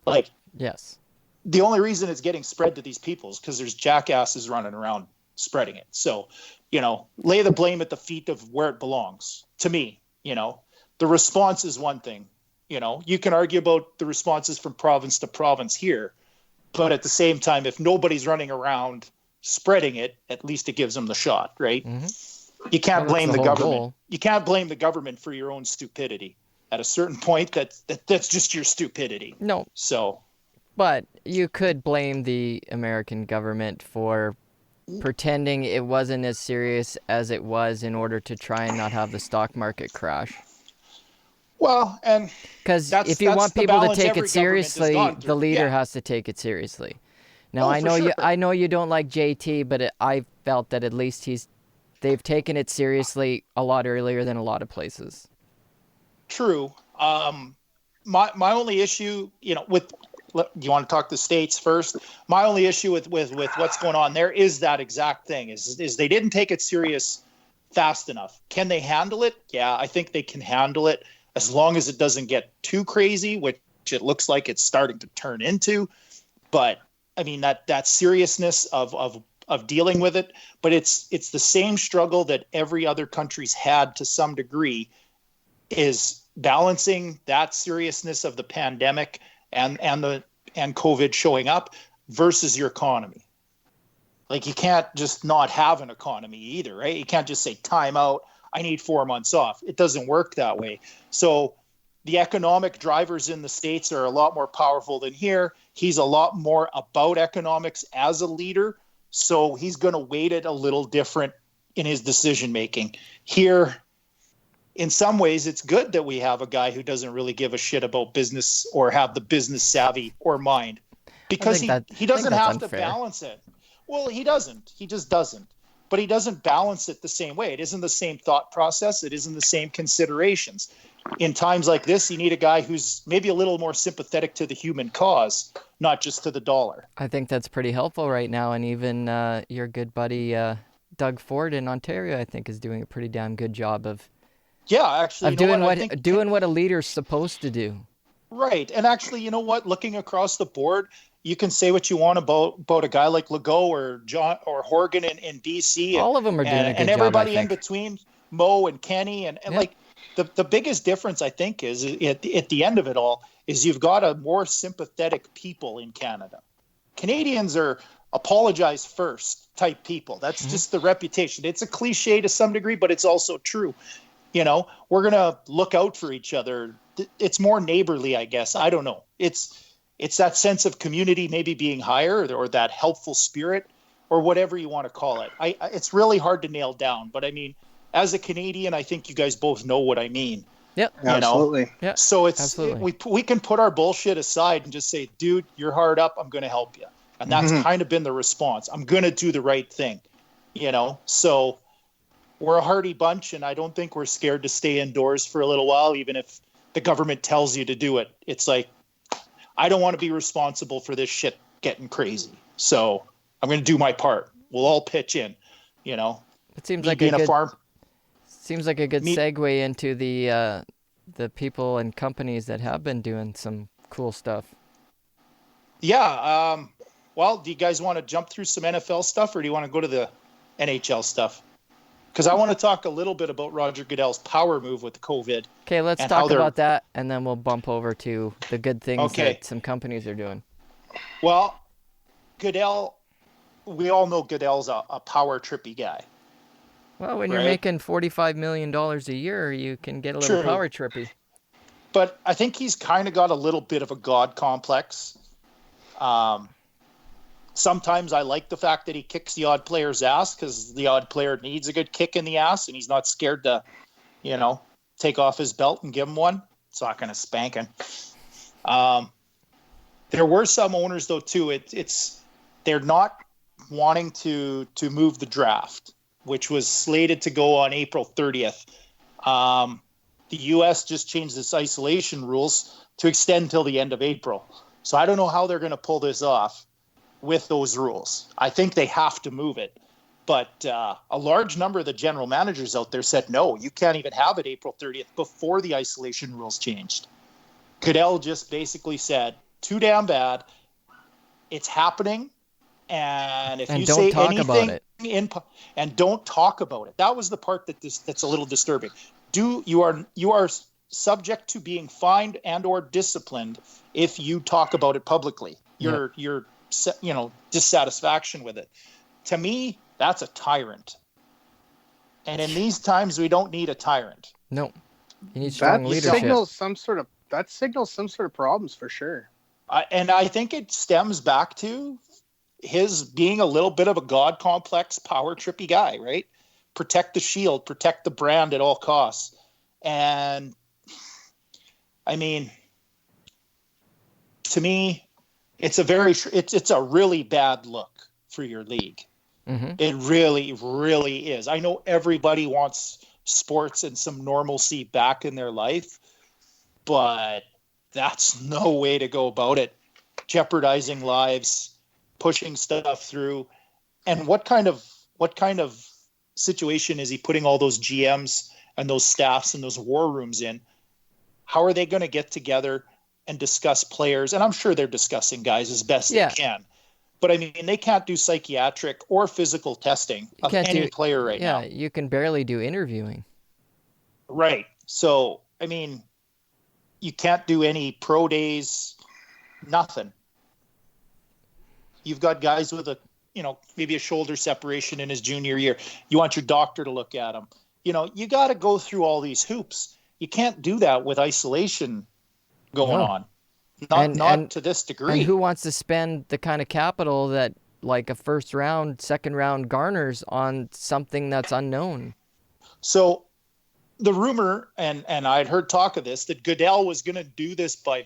Like, yes, the only reason it's getting spread to these people is because there's jackasses running around spreading it. So, lay the blame at the feet of where it belongs. To me, the response is one thing. You can argue about the responses from province to province here, but at the same time, if nobody's running around spreading it, at least it gives them the shot, right? You can't blame the government. Goal. You can't blame the government for your own stupidity. At a certain point, that's just your stupidity. No. So, but you could blame the American government for pretending it wasn't as serious as it was in order to try and not have the stock market crash. Well, and because if you want people to take it seriously, the leader has to take it seriously. Now, I know you don't like JT, but I felt that at least they've taken it seriously a lot earlier than a lot of places. True. My only issue, with, you want to talk the states first? My only issue with what's going on there is that exact thing is they didn't take it serious fast enough. Can they handle it? Yeah, I think they can handle it as long as it doesn't get too crazy, which it looks like it's starting to turn into. But I mean, that seriousness of dealing with it, but it's the same struggle that every other country's had to some degree, is balancing that seriousness of the pandemic and COVID showing up versus your economy. Like, you can't just not have an economy either, right? You can't just say time out, I need 4 months off. It doesn't work that way. So the economic drivers in the States are a lot more powerful than here. He's a lot more about economics as a leader. So he's going to weight it a little different in his decision making. Here, in some ways, it's good that we have a guy who doesn't really give a shit about business or have the business savvy or mind, because he doesn't have to balance it. Well, he doesn't. He just doesn't. But he doesn't balance it the same way. It isn't the same thought process. It isn't the same considerations. In times like this, you need a guy who's maybe a little more sympathetic to the human cause, not just to the dollar. I think that's pretty helpful right now. And even your good buddy Doug Ford in Ontario, I think, is doing a pretty damn good job of doing what a leader's supposed to do. Right. And actually, you know what? Looking across the board, you can say what you want about a guy like Legault or John or Horgan in BC. All of them are doing a good job, and everybody in between, Mo and Kenny. And like the biggest difference, I think, is at the end of it all, is you've got a more sympathetic people in Canada. Canadians are apologize first type people. That's just the reputation. It's a cliche to some degree, but it's also true. We're going to look out for each other. It's more neighborly, I guess. I don't know. It's that sense of community maybe being higher, or that helpful spirit, or whatever you want to call it. It's really hard to nail down, but I mean, as a Canadian, I think you guys both know what I mean. Yep. Absolutely. Yep. So we can put our bullshit aside and just say, dude, you're hard up. I'm going to help you. And that's kind of been the response. I'm going to do the right thing, So we're a hardy bunch, and I don't think we're scared to stay indoors for a little while, even if the government tells you to do it. It's like, I don't want to be responsible for this shit getting crazy. So I'm going to do my part. We'll all pitch in, It seems like a good segue into the people and companies that have been doing some cool stuff. Yeah. Well, do you guys want to jump through some NFL stuff, or do you want to go to the NHL stuff? Because I want to talk a little bit about Roger Goodell's power move with COVID. Okay, let's talk about that, and then we'll bump over to the good things that some companies are doing. Well, Goodell, we all know Goodell's a power trippy guy. Well, when you're making $45 million a year, you can get a little power trippy. But I think he's kind of got a little bit of a God complex. Sometimes I like the fact that he kicks the odd player's ass, because the odd player needs a good kick in the ass, and he's not scared to, take off his belt and give him one. It's not going to spank him. There were some owners, though, too. They're not wanting to move the draft, which was slated to go on April 30th. The the U.S. just changed its isolation rules to extend till the end of April. So I don't know how they're going to pull this off with those rules. I think they have to move it. But a large number of the general managers out there said, no, you can't even have it April 30th before the isolation rules changed. Goodell just basically said, too damn bad. It's happening. And if you say anything and don't talk about it, that was the part that's a little disturbing. You are subject to being fined and or disciplined if you talk about it publicly. Your dissatisfaction with it. To me, that's a tyrant. And in these times, we don't need a tyrant. No, you need strong leadership. That signals some sort of problems for sure. And I think it stems back to his being a little bit of a God complex, power trippy guy, right? Protect the shield, protect the brand at all costs. And I mean, to me, it's a really bad look for your league. Mm-hmm. It really, really is. I know everybody wants sports and some normalcy back in their life, but that's no way to go about it. Jeopardizing lives, pushing stuff through. And what kind of situation is he putting all those GMs and those staffs and those war rooms in? How are they going to get together and discuss players? And I'm sure they're discussing guys as best they can. But I mean, they can't do psychiatric or physical testing of any player right now. Yeah, you can barely do interviewing. Right. So, I mean, you can't do any pro days, nothing. You've got guys with maybe a shoulder separation in his junior year. You want your doctor to look at him. You got to go through all these hoops. You can't do that with isolation going on. Not to this degree. And who wants to spend the kind of capital that like a first round, second round garners on something that's unknown? So the rumor, and I'd heard talk of this, that Goodell was going to do this by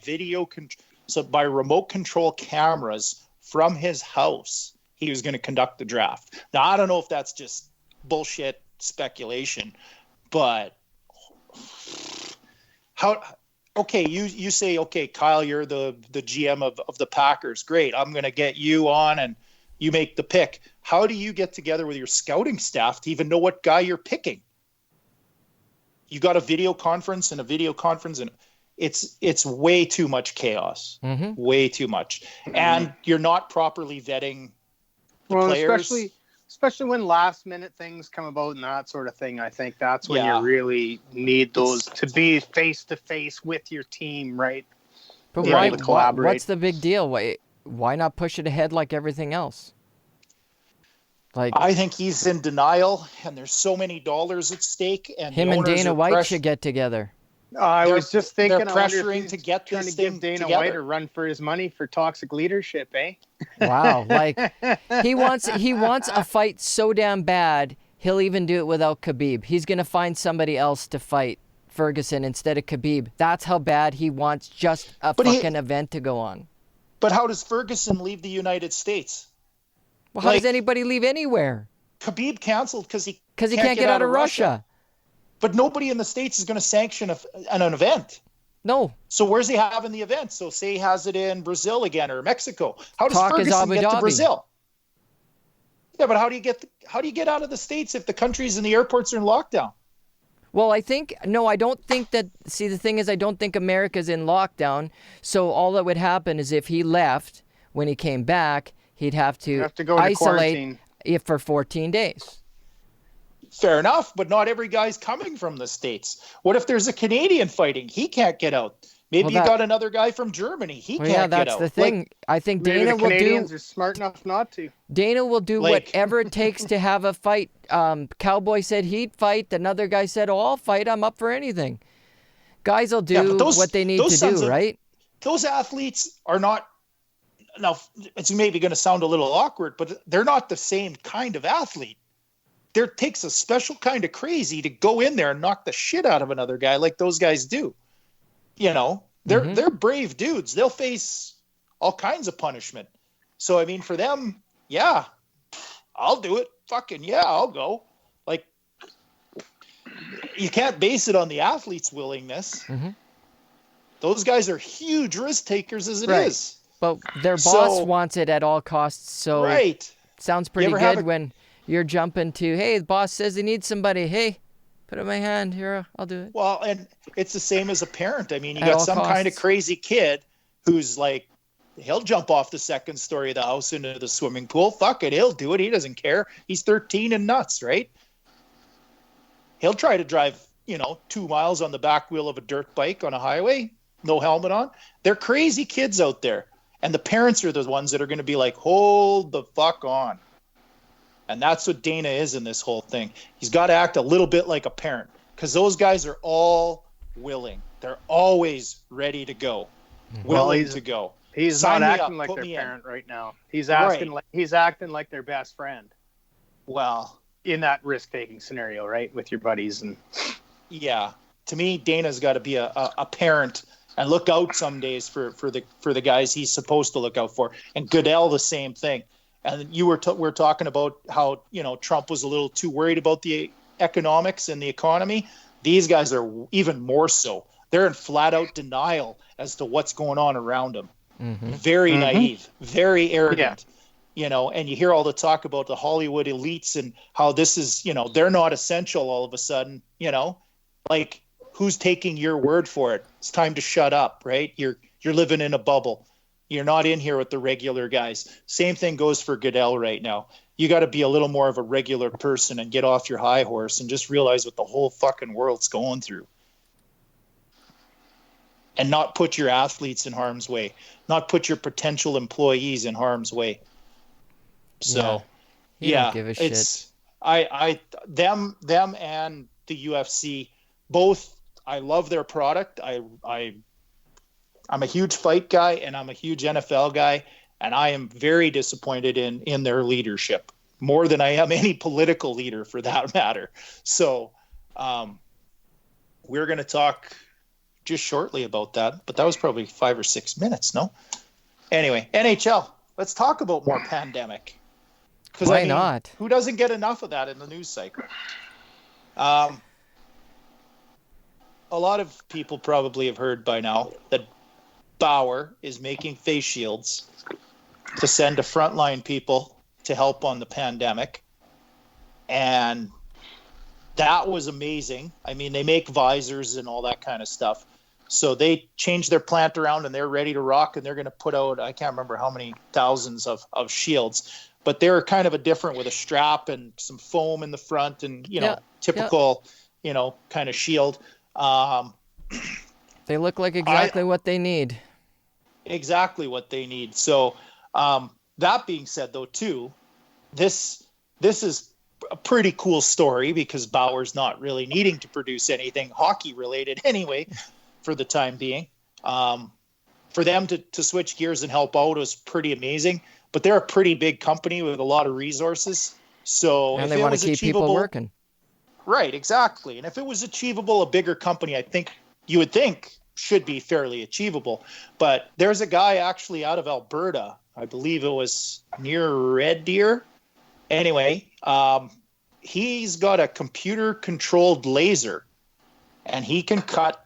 by remote control cameras from his house. He was going to conduct the draft. Now, I don't know if that's just bullshit speculation, but okay, you say, okay, Kyle, you're the GM of the Packers. Great. I'm going to get you on and you make the pick. How do you get together with your scouting staff to even know what guy you're picking? You got a video conference, and it's way too much chaos. Mm-hmm. Way too much. And you're not properly vetting the players. Especially when last minute things come about and that sort of thing. I think that's when you really need those to be face to face with your team, right? But what's the big deal? Why not push it ahead like everything else? I think he's in denial, and there's so many dollars at stake. And him and Dana White should get together. I was just thinking, they're pressuring to get this thing give Dana together. White a run for his money for toxic leadership, eh? Wow, he wants a fight so damn bad, he'll even do it without Khabib. He's gonna find somebody else to fight Ferguson instead of Khabib. That's how bad he wants just a fucking event to go on. But how does Ferguson leave the United States? Well, how does anybody leave anywhere? Khabib canceled because he can't get out of Russia. But nobody in the States is going to sanction an event. No. So where's he having the event? So say he has it in Brazil again or Mexico. How does Ferguson get to Brazil? Yeah, but how do you get out of the States if the countries and the airports are in lockdown? Well, I don't think that. See, the thing is, I don't think America's in lockdown. So all that would happen is if he left, when he came back, he'd have to go isolate for 14 days. Fair enough, but not every guy's coming from the States. What if there's a Canadian fighting? He can't get out. Maybe you got another guy from Germany. He can't get out. Yeah, that's the thing. I think Dana will do. Canadians are smart enough not to. Dana will do whatever it takes to have a fight. Cowboy said he'd fight. Another guy said, "Oh, I'll fight. I'm up for anything." Guys will do what they need to do, right? Those athletes are not. Now, it's maybe going to sound a little awkward, but they're not the same kind of athlete. There takes a special kind of crazy to go in there and knock the shit out of another guy like those guys do. They're brave dudes. They'll face all kinds of punishment. So, I mean, for them, yeah, I'll do it. Fucking yeah, I'll go. Like, you can't base it on the athlete's willingness. Mm-hmm. Those guys are huge risk takers as it is. But their boss wants it at all costs. So right. Sounds pretty good when you're jumping to, hey, the boss says he needs somebody. Hey, put it in my hand. Here, I'll do it. Well, and it's the same as a parent. I mean, you got some kind of crazy kid who's like, he'll jump off the second story of the house into the swimming pool. Fuck it. He'll do it. He doesn't care. He's 13 and nuts, right? He'll try to drive, 2 miles on the back wheel of a dirt bike on a highway, no helmet on. They're crazy kids out there. And the parents are the ones that are going to be like, hold the fuck on. And that's what Dana is in this whole thing. He's got to act a little bit like a parent because those guys are all willing. They're always ready to go, willing to go. He's not acting like their parent right now. He's acting like their best friend. Well, in that risk-taking scenario, right, with your buddies and. Yeah, to me, Dana's got to be a parent and look out some days for the guys he's supposed to look out for. And Goodell, the same thing. And we're talking about how Trump was a little too worried about the economics and the economy. These guys are even more so. They're in flat out denial as to what's going on around them. Mm-hmm. Very naive, very arrogant. Yeah. And you hear all the talk about the Hollywood elites and how this is, they're not essential all of a sudden, like who's taking your word for it? It's time to shut up, right? You're living in a bubble. You're not in here with the regular guys. Same thing goes for Goodell right now. You got to be a little more of a regular person and get off your high horse and just realize what the whole fucking world's going through. And not put your athletes in harm's way, not put your potential employees in harm's way. So, don't give a shit. It's them and the UFC both. I love their product. I'm a huge fight guy and I'm a huge NFL guy, and I am very disappointed in their leadership more than I am any political leader for that matter. So, we're going to talk just shortly about that, but that was probably 5 or 6 minutes. No. Anyway, NHL. Let's talk about more pandemic. Why not? Who doesn't get enough of that in the news cycle? A lot of people probably have heard by now that Bauer is making face shields to send to frontline people to help on the pandemic. And that was amazing. I mean, they make visors and all that kind of stuff. So they changed their plant around and they're ready to rock, and they're going to put out, I can't remember how many thousands of shields, but they're kind of a different with a strap and some foam in the front and, typical, kind of shield. They look like exactly what they need. Exactly what they need. So that being said, though, too, this is a pretty cool story because Bauer's not really needing to produce anything hockey related anyway for the time being. For them to switch gears and help out was pretty amazing, but they're a pretty big company with a lot of resources. So and they want to keep people working. Right, exactly. And if it was achievable, a bigger company, I think you would think should be fairly achievable. But there's a guy actually out of Alberta, I believe it was near Red Deer. Anyway, he's got a computer-controlled laser, and he can cut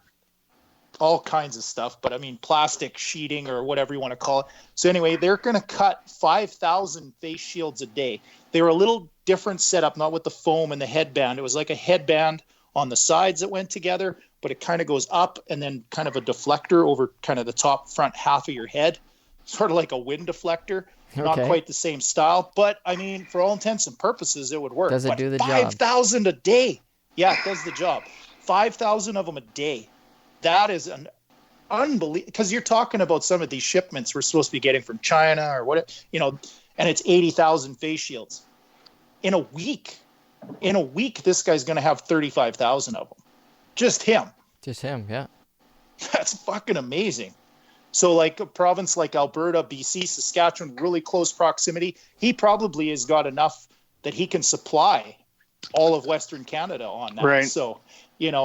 all kinds of stuff, but I mean plastic sheeting or whatever you want to call it. So anyway, they're going to cut 5,000 face shields a day. They were a little different setup, not with the foam and the headband. It was like a headband on the sides that went together, but it kind of goes up and then kind of a deflector over kind of the top front half of your head, sort of like a wind deflector. Okay. Not quite the same style, but I mean, for all intents and purposes, it would work. Does it do the 5,000 a day. Yeah, it does the job. 5,000 of them a day. That is an unbelievable, because you're talking about some of these shipments we're supposed to be getting from China or what, and it's 80,000 face shields in a week. In a week, this guy's going to have 35,000 of them. Just him. Yeah. That's fucking amazing. So like a province like Alberta, BC, Saskatchewan, really close proximity, he probably has got enough that he can supply all of Western Canada on that. Right. So,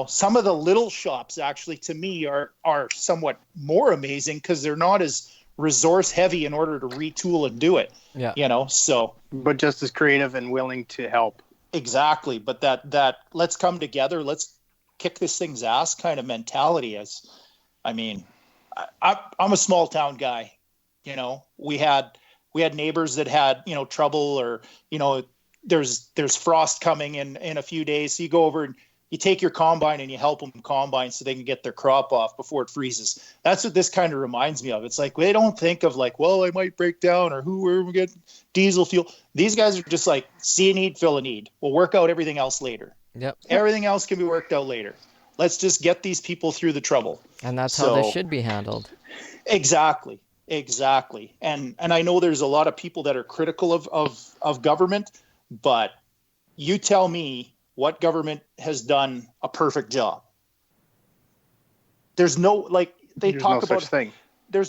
some of the little shops actually to me are somewhat more amazing because they're not as resource heavy in order to retool and do it. Yeah. So. But just as creative and willing to help. Exactly. But that let's come together. Let's kick this thing's ass kind of mentality. I'm a small town guy. We had neighbors that had, trouble, or, there's frost coming in a few days. So you go over and you take your combine and you help them combine so they can get their crop off before it freezes. That's what this kind of reminds me of. It's like, they don't think of like, well, I might break down, or where we get diesel fuel. These guys are just like, see a need, fill a need. We'll work out everything else later. Yep. Everything else can be worked out later. Let's just get these people through the trouble. And that's how this should be handled. Exactly. And I know there's a lot of people that are critical of government, but you tell me what government has done a perfect job. There's no, like, there's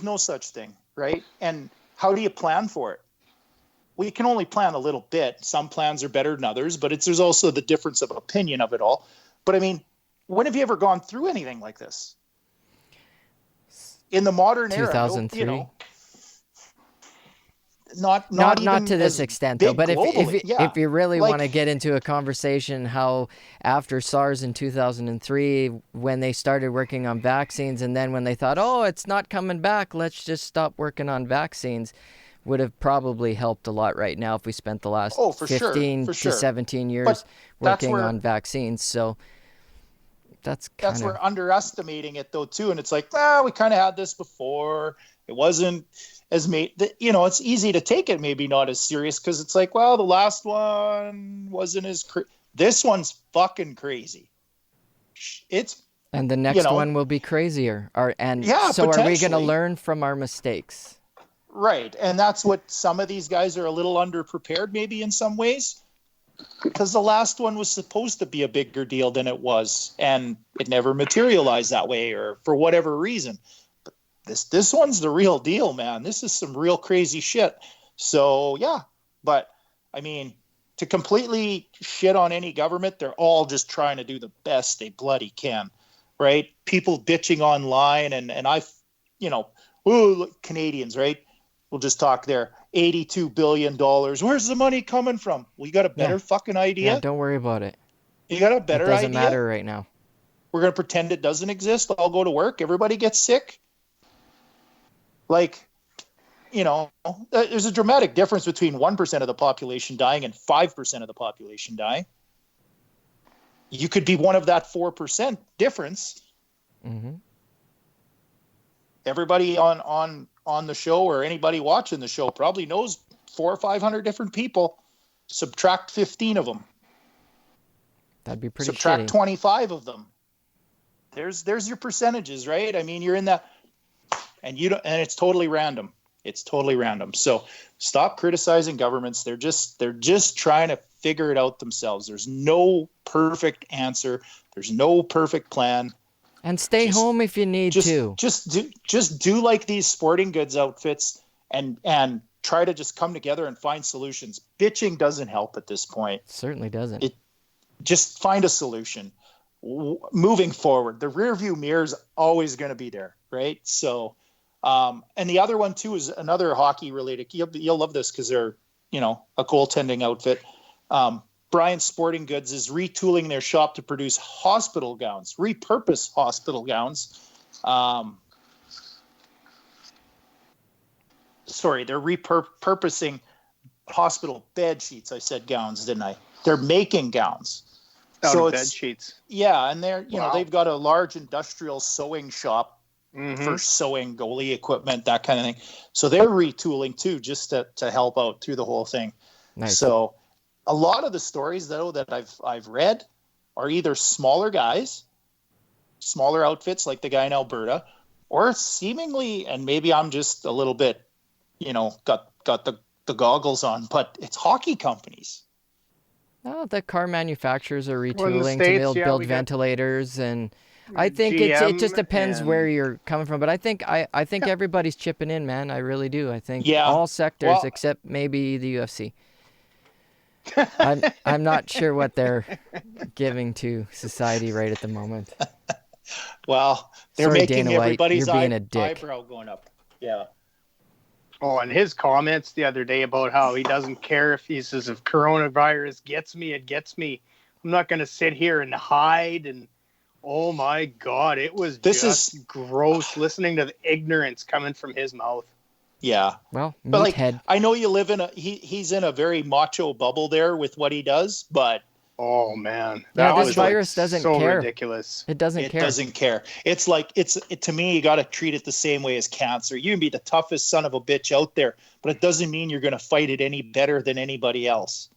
no such thing, right? And how do you plan for it? Well, you can only plan a little bit. Some plans are better than others, but there's also the difference of opinion of it all. But I mean, when have you ever gone through anything like this? In the modern 2003. era, not to this extent though, but if you really want to get into a conversation how after SARS in 2003, when they started working on vaccines, and then when they thought, oh, it's not coming back, let's just stop working on vaccines, would have probably helped a lot right now if we spent the last 15 to 17 years working on vaccines. So that's we're underestimating it though too. And it's like, we kind of had this before. It wasn't as it's easy to take it maybe not as serious, because it's like, well, the last one wasn't as this one's fucking crazy. And the next one will be crazier. So are we going to learn from our mistakes? Right. And that's what some of these guys are a little underprepared maybe in some ways, because the last one was supposed to be a bigger deal than it was, and it never materialized that way, or for whatever reason. But this one's the real deal, man. This is some real crazy shit. So yeah, but I mean, to completely shit on any government, they're all just trying to do the best they bloody can, right? People bitching online, and look, Canadians, right? We'll just talk there. $82 billion. Where's the money coming from? Well, you got a better fucking idea? Yeah, don't worry about it. You got a better idea? It doesn't matter right now. We're going to pretend it doesn't exist. I'll go to work. Everybody gets sick. Like, there's a dramatic difference between 1% of the population dying and 5% of the population dying. You could be one of that 4% difference. Mm-hmm. Everybody on the show, or anybody watching the show, probably knows 400 or 500 different people. Subtract 15 of them. That'd be pretty Subtract shitty. 25 of them. There's your percentages, right? I mean, you're in that, and it's totally random. It's totally random. So stop criticizing governments. They're just trying to figure it out themselves. There's no perfect answer. There's no perfect plan. And stay home if you need to. Just do like these sporting goods outfits and try to just come together and find solutions. Bitching doesn't help at this point. Certainly doesn't. Just find a solution. Moving forward, the rear view mirror is always going to be there, right? So, and the other one too is another hockey related. You'll love this because they're a goaltending outfit. Bryant Sporting Goods is retooling their shop to produce hospital gowns, repurpose hospital gowns. They're repurposing hospital bed sheets. I said gowns, didn't I? They're making gowns. Out of bed sheets. Yeah, and they're they've got a large industrial sewing shop for sewing goalie equipment, that kind of thing. So they're retooling too, just to help out through the whole thing. Nice. So a lot of the stories though that I've read are either smaller guys, smaller outfits like the guy in Alberta, or seemingly, and maybe I'm just a little bit, got the goggles on, but it's hockey companies. Oh, the car manufacturers are retooling to build ventilators, and I think it just depends where you're coming from. But I think everybody's chipping in, man. I really do. I think all sectors except maybe the UFC. I'm not sure what they're giving to society right at the moment. Well, they're making Dana White, everybody's you're being a dick. eyebrow going up. Yeah. Oh, and his comments the other day about how he doesn't care if he says, if coronavirus gets me, it gets me. I'm not going to sit here and hide and Oh my God, it was This just is gross listening to the ignorance coming from his mouth. Yeah. Well, But like, meathead. I know you live in he's in a very macho bubble there with what he does, but oh man, Yeah, that this was virus doesn't so care. ridiculous. It doesn't it care. doesn't care. It's like to me, you got to treat it the same way as cancer. You can be the toughest son of a bitch out there, but it doesn't mean you're going to fight it any better than anybody else.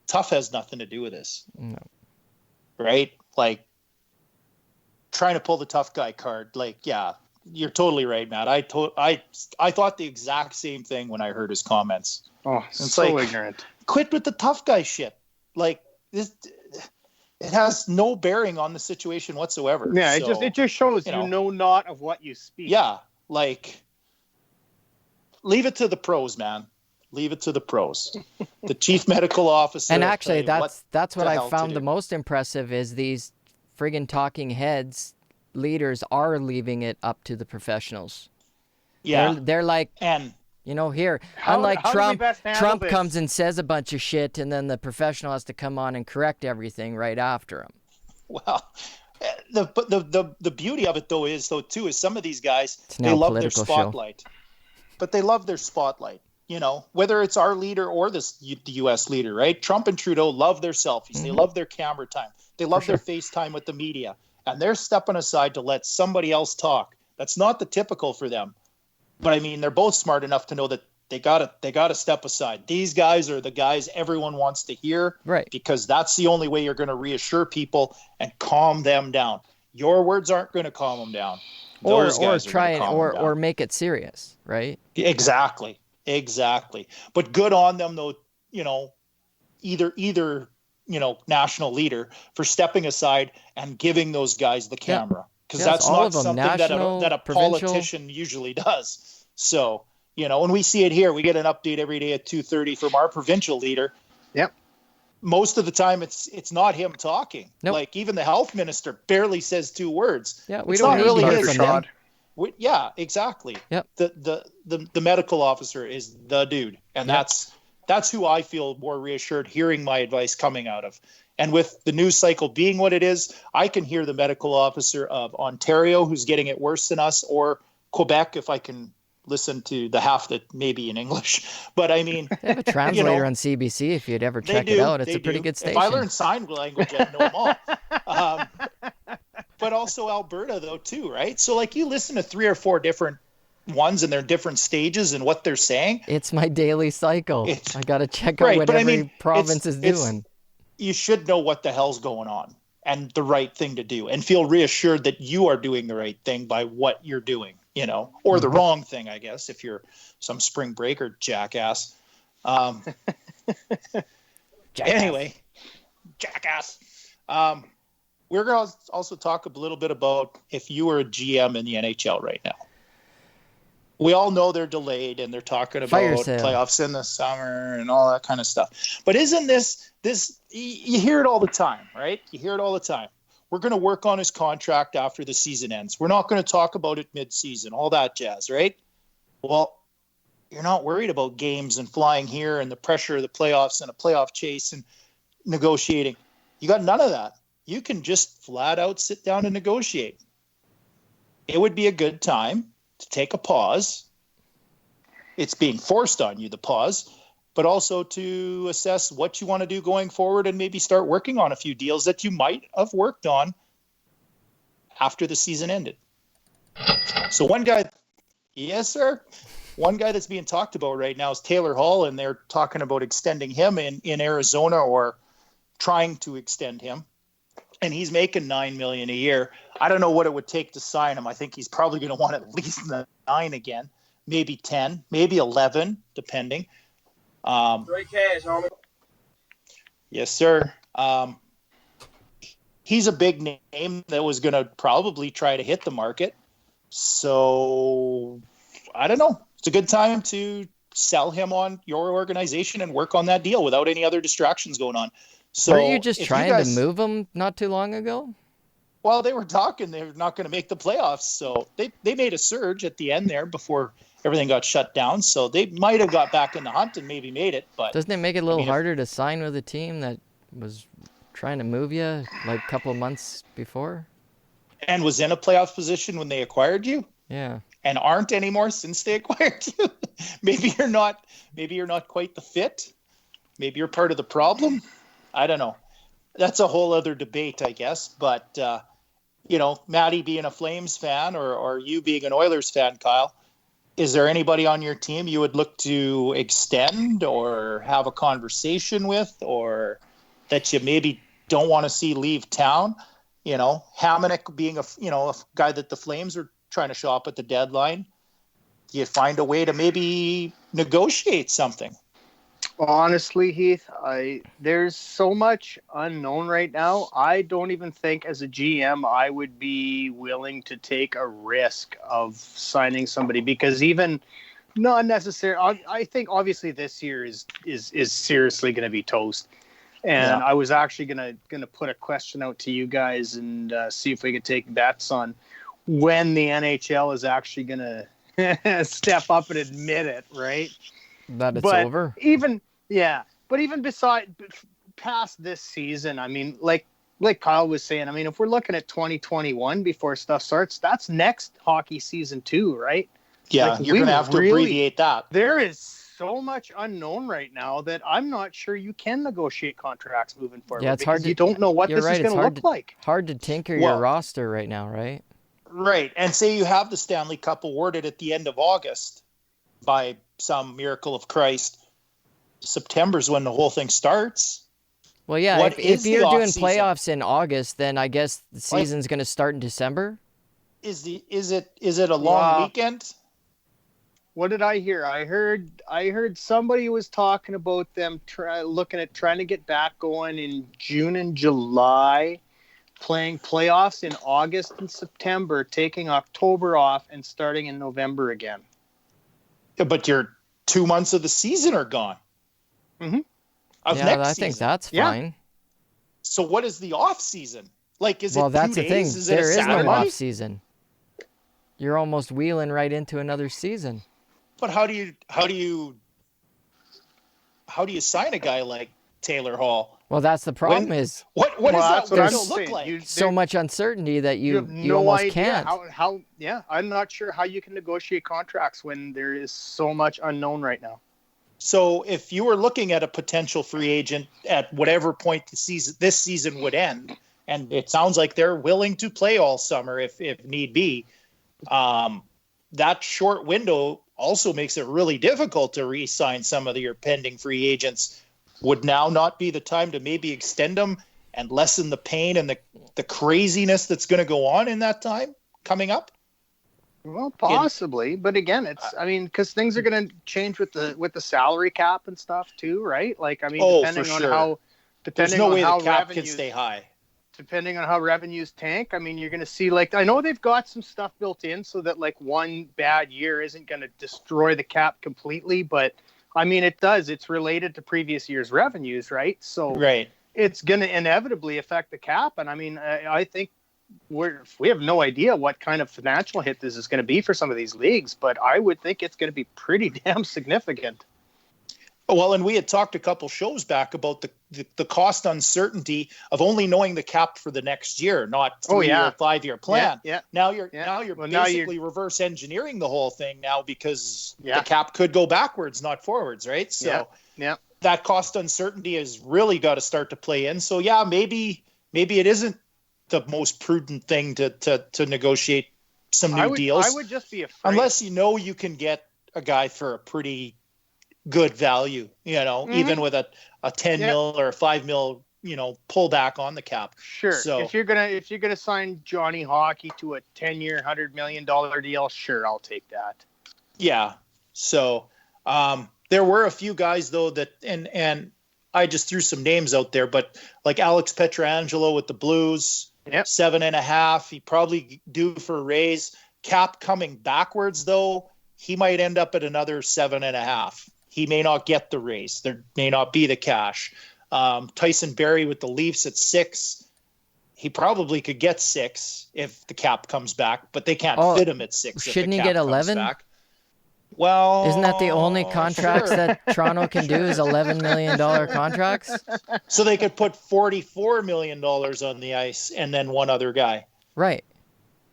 Tough has nothing to do with this. No. Right? Like trying to pull the tough guy card. Like, yeah, you're totally right, Matt. I thought the exact same thing when I heard his comments. Oh, it's so like, ignorant. Quit with the tough guy shit. Like this, it has no bearing on the situation whatsoever. Yeah, so, it just shows you know not of what you speak. Yeah, like leave it to the pros, man. Leave it to the pros. The chief medical officer. And actually, that's what I found the do. most impressive is these friggin' talking heads leaders are leaving it up to the professionals. Yeah, they're like, and here, how unlike Trump, Trump this? comes and says a bunch of shit, and then the professional has to come on and correct everything right after him. Well, the beauty of it is some of these guys, they love their spotlight, but they love their spotlight. You know, whether it's our leader or the U.S. leader, right? Trump and Trudeau love their selfies. Mm-hmm. They love their camera time. They love their FaceTime with the media, and they're stepping aside to let somebody else talk. That's not the typical for them. But I mean, they're both smart enough to know that they gotta step aside. These guys are the guys everyone wants to hear, right? Because that's the only way you're going to reassure people and calm them down. Your words aren't going to calm them down. Or try it or make it serious, right? Exactly. But good on them though. You know, either national leader for stepping aside and giving those guys the camera. Because that's not something that a politician usually does. So, and we see it here. We get an update every day at 2:30 from our provincial leader. Yep. Most of the time, it's not him talking. Nope. Like even the health minister barely says two words. Yeah, we don't really hear from him. Yeah, exactly. Yep. The medical officer is the dude, and that's who I feel more reassured hearing my advice coming out of. And with the news cycle being what it is, I can hear the medical officer of Ontario who's getting it worse than us, or Quebec if I can listen to the half that may be in English. But I mean, they have a translator on CBC if you'd ever check it out. It's a pretty good station. If I learn sign language, I'd know them all. But also Alberta though too, right? So like you listen to 3 or 4 different ones and they're different stages and what they're saying. It's my daily cycle. I got to check out what every province is doing. You should know what the hell's going on and the right thing to do and feel reassured that you are doing the right thing by what you're doing, or the wrong thing, I guess, if you're some spring breaker jackass. Anyway, jackass. We're going to also talk a little bit about if you were a GM in the NHL right now. We all know they're delayed and they're talking about playoffs in the summer and all that kind of stuff. But isn't this, you hear it all the time, right? You hear it all the time. We're going to work on his contract after the season ends. We're not going to talk about it mid-season, all that jazz, right? Well, you're not worried about games and flying here and the pressure of the playoffs and a playoff chase and negotiating. You got none of that. You can just flat out sit down and negotiate. It would be a good time to take a pause. It's being forced on you, the pause, but also to assess what you want to do going forward and maybe start working on a few deals that you might have worked on after the season ended. So one guy, yes, sir. One guy that's being talked about right now is Taylor Hall, and they're talking about extending him in Arizona or trying to extend him. And he's making $9 million a year. I don't know what it would take to sign him. I think he's probably going to want at least 9 again, maybe 10, maybe 11, depending. Great cash, homie. Yes, sir. He's a big name that was going to probably try to hit the market. So I don't know. It's a good time to sell him on your organization and work on that deal without any other distractions going on. So weren't you just trying to move him not too long ago? Well, they were talking they're not going to make the playoffs, so they made a surge at the end there before everything got shut down. So they might have got back in the hunt and maybe made it. But doesn't it make it a little harder to sign with a team that was trying to move you like a couple of months before? and was in a playoff position when they acquired you. Yeah. And aren't anymore since they acquired you. Maybe you're not quite the fit. Maybe you're part of the problem. I don't know. That's a whole other debate, I guess. But Maddie being a Flames fan or you being an Oilers fan, Kyle, is there anybody on your team you would look to extend or have a conversation with, or that you maybe don't want to see leave town? Hamonic being a guy that the Flames are trying to shop at the deadline. Do you find a way to maybe negotiate something? Honestly, Heath, there's so much unknown right now. I don't even think as a GM I would be willing to take a risk of signing somebody, because even not necessarily, I think obviously this year is seriously going to be toast. And I was actually gonna put a question out to you guys and see if we could take bets on when the NHL is actually gonna step up and admit it, right? That it's over. But even past this season, I mean, like Kyle was saying, I mean, if we're looking at 2021 before stuff starts, that's next hockey season too, right? Yeah, you're gonna have to abbreviate that. There is so much unknown right now that I'm not sure you can negotiate contracts moving forward. Yeah, it's hard. You don't know what this is going to look like. Hard to tinker your roster right now, right? Right, and say you have the Stanley Cup awarded at the end of August by some miracle of Christ. September's when the whole thing starts. Well, yeah, if you're doing playoffs in August, then I guess the season's going to start in December. Is it a long weekend? What did I hear? I heard somebody was talking about them looking at trying to get back going in June and July, playing playoffs in August and September, taking October off and starting in November again. Yeah, but your 2 months of the season are gone. Mm-hmm. I think that's fine. Yeah. So what is the off season? Like, is it 2 days? Well, that's the thing. There is no off season. You're almost wheeling right into another season. But how do you sign a guy like Taylor Hall? Well, that's the problem. What does that window look like? So much uncertainty that you no almost idea can't. How I'm not sure how you can negotiate contracts when there is so much unknown right now. So if you were looking at a potential free agent at whatever point this season would end, and it sounds like they're willing to play all summer if need be, that short window also makes it really difficult to re-sign some of your pending free agents. Would now not be the time to maybe extend them and lessen the pain and the craziness that's going to go on in that time coming up? Well, possibly, but again, because things are going to change with the salary cap and stuff too, right? Like, I mean, there's no way the cap can stay high. Depending on how revenues tank, I mean, you're going to see, like, I know they've got some stuff built in so that, like, one bad year isn't going to destroy the cap completely, but I mean, it does. It's related to previous year's revenues, right? So it's going to inevitably affect the cap. And I mean, I think we have no idea what kind of financial hit this is going to be for some of these leagues, but I would think it's going to be pretty damn significant. Well, and we had talked a couple shows back about the cost uncertainty of only knowing the cap for the next year, not 3-year or 5-year plan. Yeah. Now you're basically reverse engineering the whole thing now because the cap could go backwards, not forwards, right? So that cost uncertainty has really got to start to play in. So maybe it isn't the most prudent thing to negotiate some new deals. I would just be afraid. Unless you can get a guy for a pretty good value, even with a 10 mil or a 5 mil, pullback on the cap. Sure. So if you're gonna sign Johnny Hockey to a 10-year, $100 million deal, sure, I'll take that. Yeah. So there were a few guys though that, and I just threw some names out there, but like Alex Pietrangelo with the Blues, 7.5. He probably due for a raise. Cap coming backwards though, he might end up at another 7.5. He may not get the raise. There may not be the cash. Tyson Barrie with the Leafs at 6. He probably could get 6 if the cap comes back, but they can't fit him at 6. Shouldn't he get 11? Well, isn't that the only contracts that Toronto can do is $11 million contracts? So they could put $44 million on the ice and then one other guy. Right.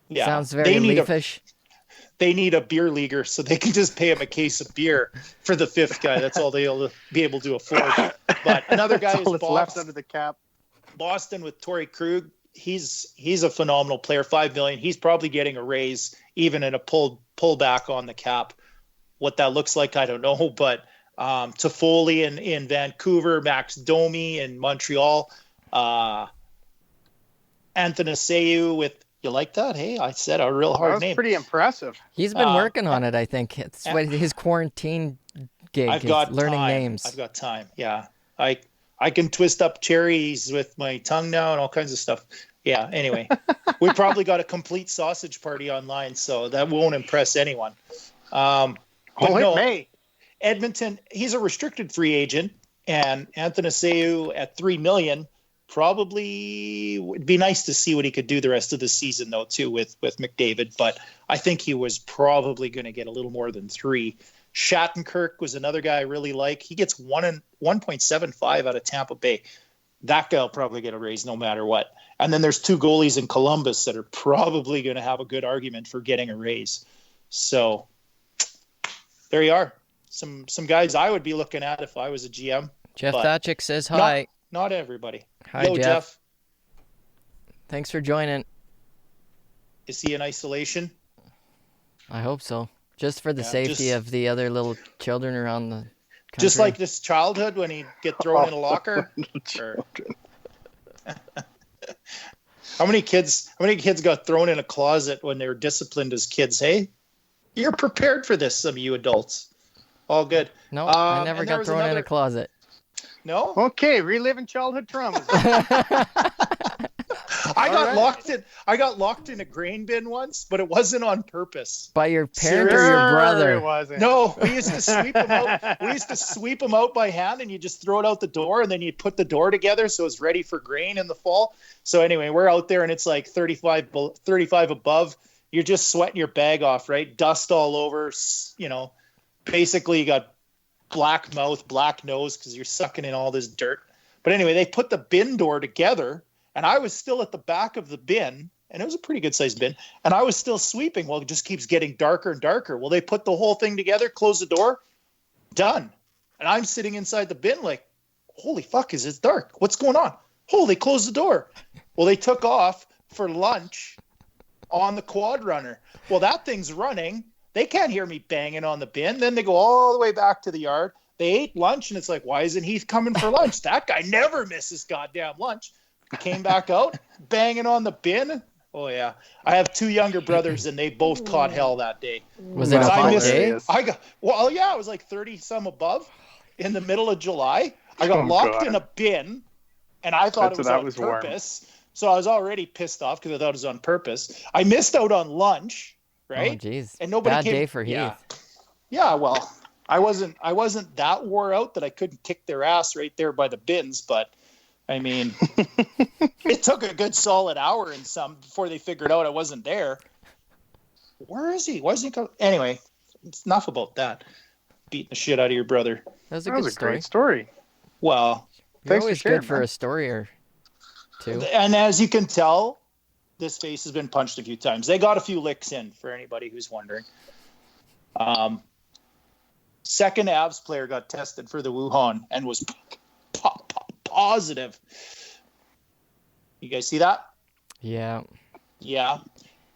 Yeah. Sounds very leafish. They need a beer leaguer, so they can just pay him a case of beer for the fifth guy. That's all they'll be able to afford. But another guy is left under the cap. Boston with Torrey Krug. He's a phenomenal player. $5 million. He's probably getting a raise, even in a pullback on the cap. What that looks like, I don't know. But Toffoli in Vancouver, Max Domi in Montreal, Athanasiou with. You like that? Hey, I said a real hard name. That was pretty impressive. He's been working on it, I think. It's his quarantine gig. I've got learning time. names. I've got time. Yeah. I can twist up cherries with my tongue now and all kinds of stuff. Yeah, anyway. We probably got a complete sausage party online, so that won't impress anyone. It may. Edmonton, he's a restricted free agent, and Athanasiou at $3 million. Probably would be nice to see what he could do the rest of the season, though, too, with McDavid. But I think he was probably going to get a little more than 3. Shattenkirk was another guy I really like. He gets 1.75 out of Tampa Bay. That guy will probably get a raise no matter what. And then there's 2 goalies in Columbus that are probably going to have a good argument for getting a raise. So there you are. Some guys I would be looking at if I was a GM. Jeff Thatchick says hi. Not everybody. Hi, Yo, Jeff. Thanks for joining. Is he in isolation? I hope so. Just for the safety of the other little children around the country. Just like this childhood when he'd get thrown in a locker? How many kids got thrown in a closet when they were disciplined as kids, hey? You're prepared for this, some of you adults. All good. No, I never got thrown in a closet. No? Okay, reliving childhood traumas. I got locked in a grain bin once, but it wasn't on purpose. By your parent or your brother? It wasn't. No, we used to sweep them out. We used to sweep them out by hand, and you just throw it out the door, and then you put the door together so it's ready for grain in the fall. So anyway, we're out there, and it's like 35 above. You're just sweating your bag off, right? Dust all over. You know, basically you got black mouth, black nose because you're sucking in all this dirt. But anyway, they put the bin door together, and I was still at the back of the bin, and it was a pretty good sized bin, and I was still sweeping. Well, it just keeps getting darker and darker. Well, they put the whole thing together, close the door, done. And I'm sitting inside the bin like, holy fuck, is it dark? What's going on? Oh, they closed the door. Well, they took off for lunch on the quad runner. Well, that thing's running. They can't hear me banging on the bin. Then they go all the way back to the yard. They ate lunch, and it's like, why isn't Heath coming for lunch? That guy never misses goddamn lunch. Came back out, banging on the bin. Oh, yeah. I have 2 younger brothers, and they both caught hell that day. Was it a hot day? It was like 30-some above in the middle of July. I got locked in a bin, and I thought it was on purpose. Warm. So I was already pissed off because I thought it was on purpose. I missed out on lunch. Right? Oh, jeez. And nobody Bad came. Day for Heath. Yeah, well, I wasn't that wore out that I couldn't kick their ass right there by the bins, but I mean, it took a good solid hour and some before they figured out I wasn't there. Where is he? Why isn't he coming? Anyway, it's enough about that. Beating the shit out of your brother. That was a great story. Well, you're always good for a story or two. And as you can tell, this face has been punched a few times. They got a few licks in, for anybody who's wondering. Second Avs player got tested for the Wuhan and was positive. You guys see that? Yeah. Yeah.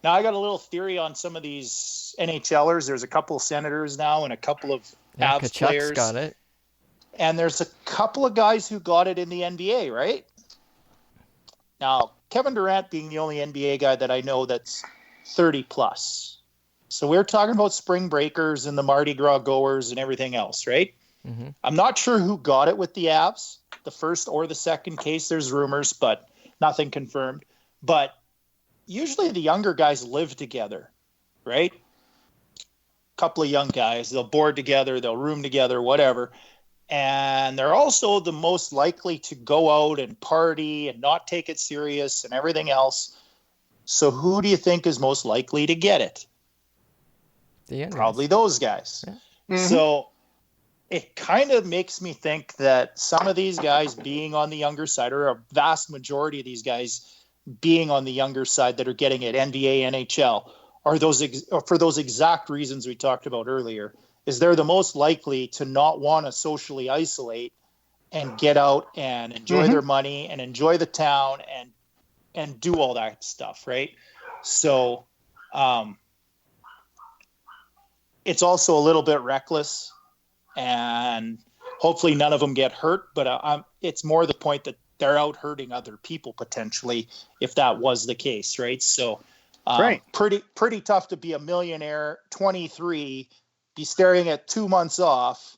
Now I got a little theory on some of these NHLers. There's a couple of Senators now and a couple of Avs Kachuk's players. Got it. And there's a couple of guys who got it in the NBA, right? Now, Kevin Durant being the only NBA guy that I know that's 30 plus. So we're talking about spring breakers and the Mardi Gras goers and everything else, right? Mm-hmm. I'm not sure who got it with the Avs, the first or the second case. There's rumors, but nothing confirmed. But usually the younger guys live together, right? Couple of young guys, they'll board together, they'll room together, whatever. And they're also the most likely to go out and party and not take it serious and everything else. So who do you think is most likely to get it? Probably those guys. Yeah. Mm-hmm. So it kind of makes me think that some of these guys being on the younger side, or a vast majority of these guys being on the younger side that are getting it, NBA, NHL, are for those exact reasons we talked about earlier, is they're the most likely to not want to socially isolate and get out and enjoy their money and enjoy the town and do all that stuff, right? So it's also a little bit reckless, and hopefully none of them get hurt, but it's more the point that they're out hurting other people potentially if that was the case, right? So pretty tough to be a millionaire, 23, be staring at 2 months off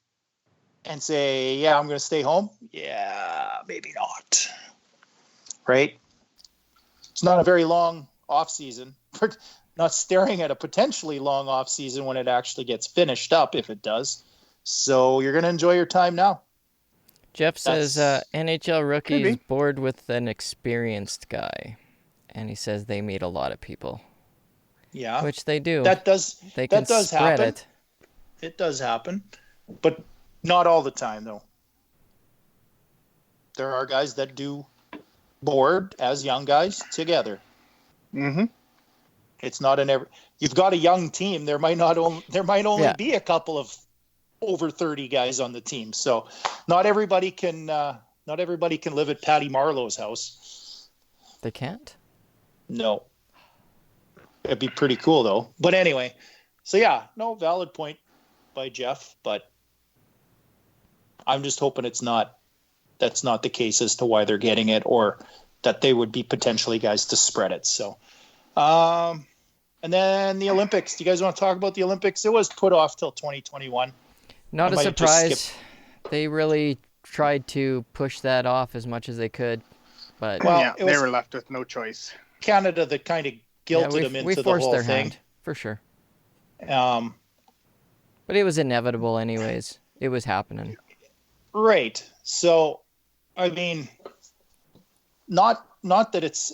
and say, yeah, I'm going to stay home. Yeah, maybe not. Right? It's not a very long off season. Not staring at a potentially long off season when it actually gets finished up, if it does. So you're going to enjoy your time now. Jeff says NHL rookies bored with an experienced guy, and he says they meet a lot of people. Yeah, which they do. That does happen. It. It does happen, but not all the time, though. There are guys that do board as young guys together. Mm-hmm. It's not in every. You've got a young team. There might only be a couple of over 30 guys on the team. So not everybody can live at Patty Marlowe's house. They can't? No. It'd be pretty cool though. But anyway, so yeah, no, valid point by Jeff, but I'm just hoping that's not the case as to why they're getting it, or that they would be potentially guys to spread it. So and then the Olympics. Do you guys want to talk about the Olympics? It was put off till 2021. Not a surprise. They really tried to push that off as much as they could, but they were left with no choice. Canada that kind of guilted them into the whole thing. Hand, for sure. But it was inevitable anyways. It was happening. Right. So, I mean, not that it's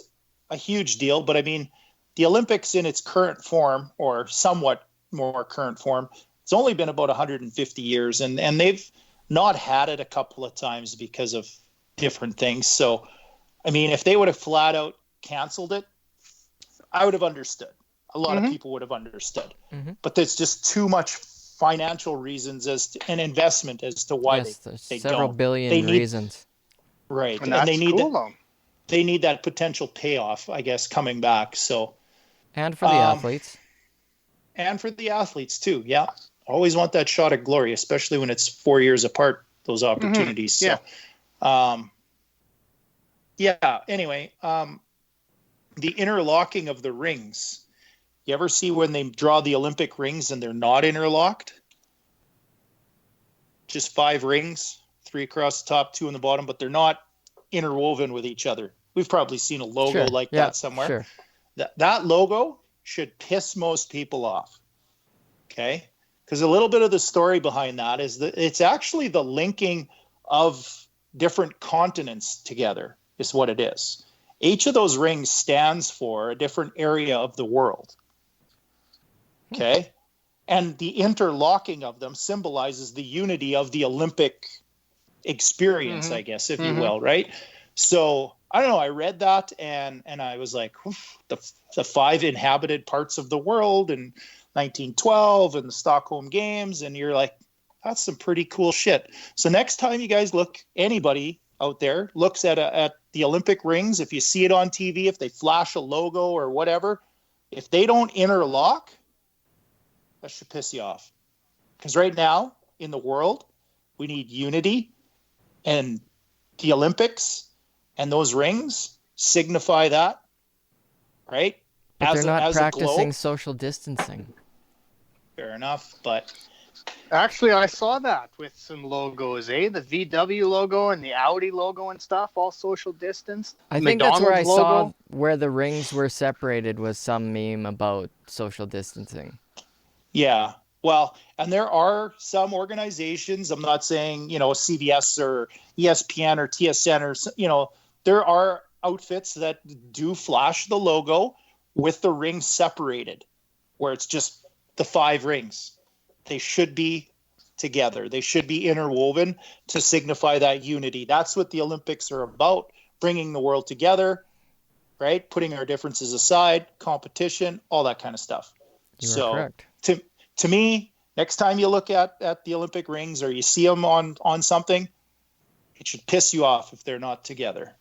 a huge deal, but I mean, the Olympics in its current form, or somewhat more current form, it's only been about 150 years, and they've not had it a couple of times because of different things. So, I mean, if they would have flat out canceled it, I would have understood. A lot of people would have understood. Mm-hmm. But there's just too much financial reasons and investment as to why they several don't. Billion reasons. Right. And they need that potential payoff, I guess, coming back. So, and for the athletes. And for the athletes too. Yeah. Always want that shot at glory, especially when it's 4 years apart, those opportunities. Mm-hmm. So, anyway, the interlocking of the rings. You ever see when they draw the Olympic rings and they're not interlocked? Just 5 rings, 3 across the top, 2 on the bottom, but they're not interwoven with each other. We've probably seen a logo that somewhere. Sure. That logo should piss most people off. Okay? Because a little bit of the story behind that is that it's actually the linking of different continents together is what it is. Each of those rings stands for a different area of the world. Okay? And the interlocking of them symbolizes the unity of the Olympic experience, I guess, if you will, right? So, I don't know, I read that and I was like, the 5 inhabited parts of the world in 1912 and the Stockholm Games, and you're like, that's some pretty cool shit. So next time you guys anybody out there looks at the Olympic rings, if you see it on TV, if they flash a logo or whatever, if they don't interlock, that should piss you off. Because right now in the world, we need unity, and the Olympics and those rings signify that, right? But they're not practicing social distancing. Fair enough, but actually, I saw that with some logos, the VW logo and the Audi logo and stuff, all social distanced. I think that's where I saw where the rings were separated was some meme about social distancing. Yeah, well, and there are some organizations, I'm not saying, CBS or ESPN or TSN or, there are outfits that do flash the logo with the rings separated, where it's just the 5 rings. They should be together. They should be interwoven to signify that unity. That's what the Olympics are about, bringing the world together. right? Putting our differences aside, competition, all that kind of stuff. You are correct. To me, next time you look at the Olympic rings or you see them on something, it should piss you off if they're not together.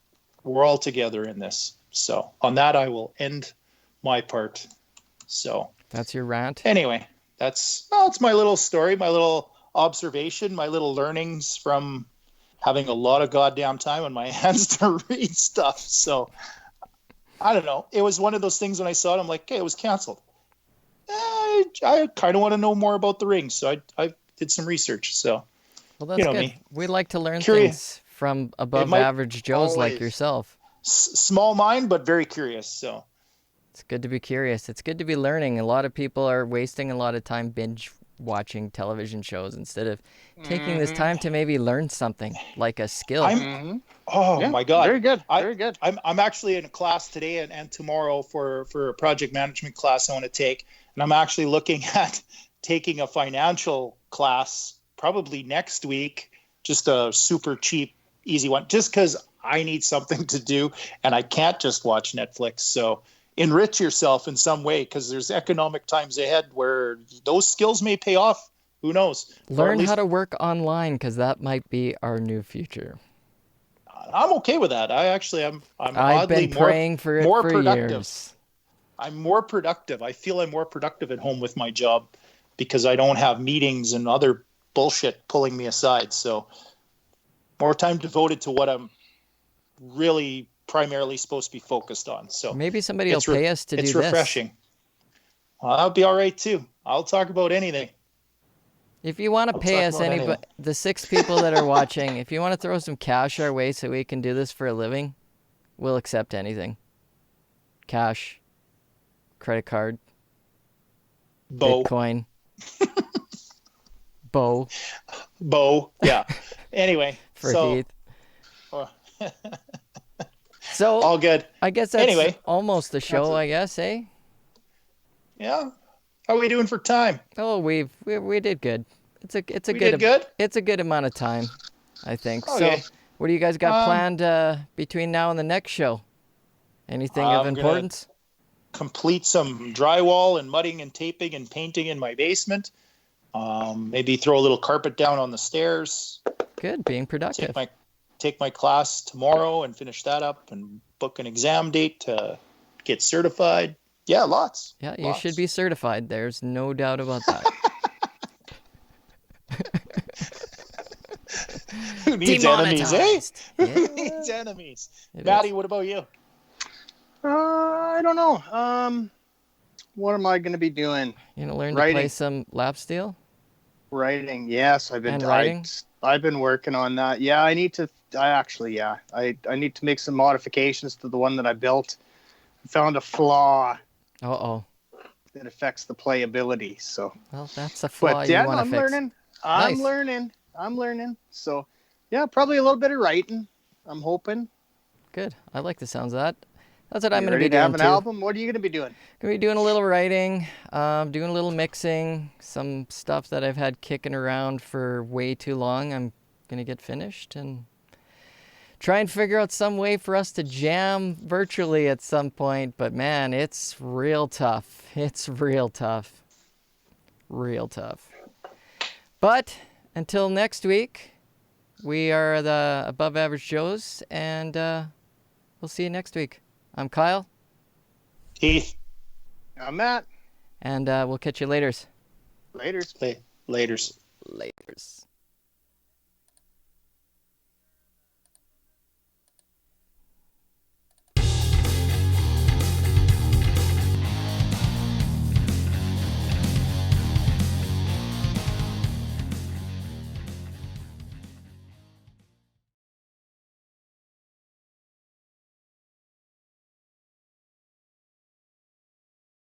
We're all together in this. So on that, I will end my part. So that's your rant. Anyway, it's my little story, my little observation, my little learnings from having a lot of goddamn time on my hands to read stuff. So I don't know. It was one of those things when I saw it, I'm like, okay, it was canceled. I kind of want to know more about the rings. So I did some research. So, well, that's good. Me. We like to learn things from above average Joes like yourself. Small mind, but very curious. So it's good to be curious. It's good to be learning. A lot of people are wasting a lot of time binge watching television shows instead of taking this time to maybe learn something like a skill. My God. Very good. Very good. I'm actually in a class today and tomorrow for a project management class I want to take. And I'm actually looking at taking a financial class probably next week, just a super cheap, easy one, just because I need something to do and I can't just watch Netflix. So enrich yourself in some way, because there's economic times ahead where those skills may pay off. Who knows? Learn how to work online, because that might be our new future. I'm okay with that. I'm I've been praying for it for productive. Years. I'm more productive. I feel I'm more productive at home with my job because I don't have meetings and other bullshit pulling me aside. So more time devoted to what I'm really primarily supposed to be focused on. So maybe somebody will pay us to do this. It's refreshing. Well, that'll be all right too. I'll talk about anything. If you want to pay us, the 6 people that are watching, if you want to throw some cash our way so we can do this for a living, we'll accept anything. Cash, credit card, Bitcoin, Bo, yeah. Anyway, for Heath. So all good. I guess that's almost the show. I guess, eh? Yeah. How are we doing for time? Oh, we did good. It's a good amount of time, I think. Okay. So, what do you guys got planned between now and the next show? Anything of importance? Complete some drywall and mudding and taping and painting in my basement. Maybe throw a little carpet down on the stairs. Good, being productive. Take my class tomorrow and finish that up and book an exam date to get certified. Yeah, lots. Yeah, you should be certified. There's no doubt about that. Who needs enemies, eh? Who needs enemies? Maddie, what about you? I don't know. What am I going to be doing? You going to learn to play some lap steel? Writing, yes. I've been working on that. Yeah, I need to. I need to make some modifications to the one that I built. I found a flaw. Uh-oh. That affects the playability. So. Well, that's a flaw you want to fix. I'm learning. So, yeah, probably a little bit of writing. I'm hoping. Good. I like the sounds of that. That's what I'm going to be doing. Ready to have an album? What are you going to be doing? Going to be doing a little writing, doing a little mixing, some stuff that I've had kicking around for way too long. I'm going to get finished and try and figure out some way for us to jam virtually at some point. But man, it's real tough. It's real tough. Real tough. But until next week, we are the Above Average Joes, and we'll see you next week. I'm Kyle. Heath. I'm Matt. And we'll catch you laters. Laters. Laters. Laters.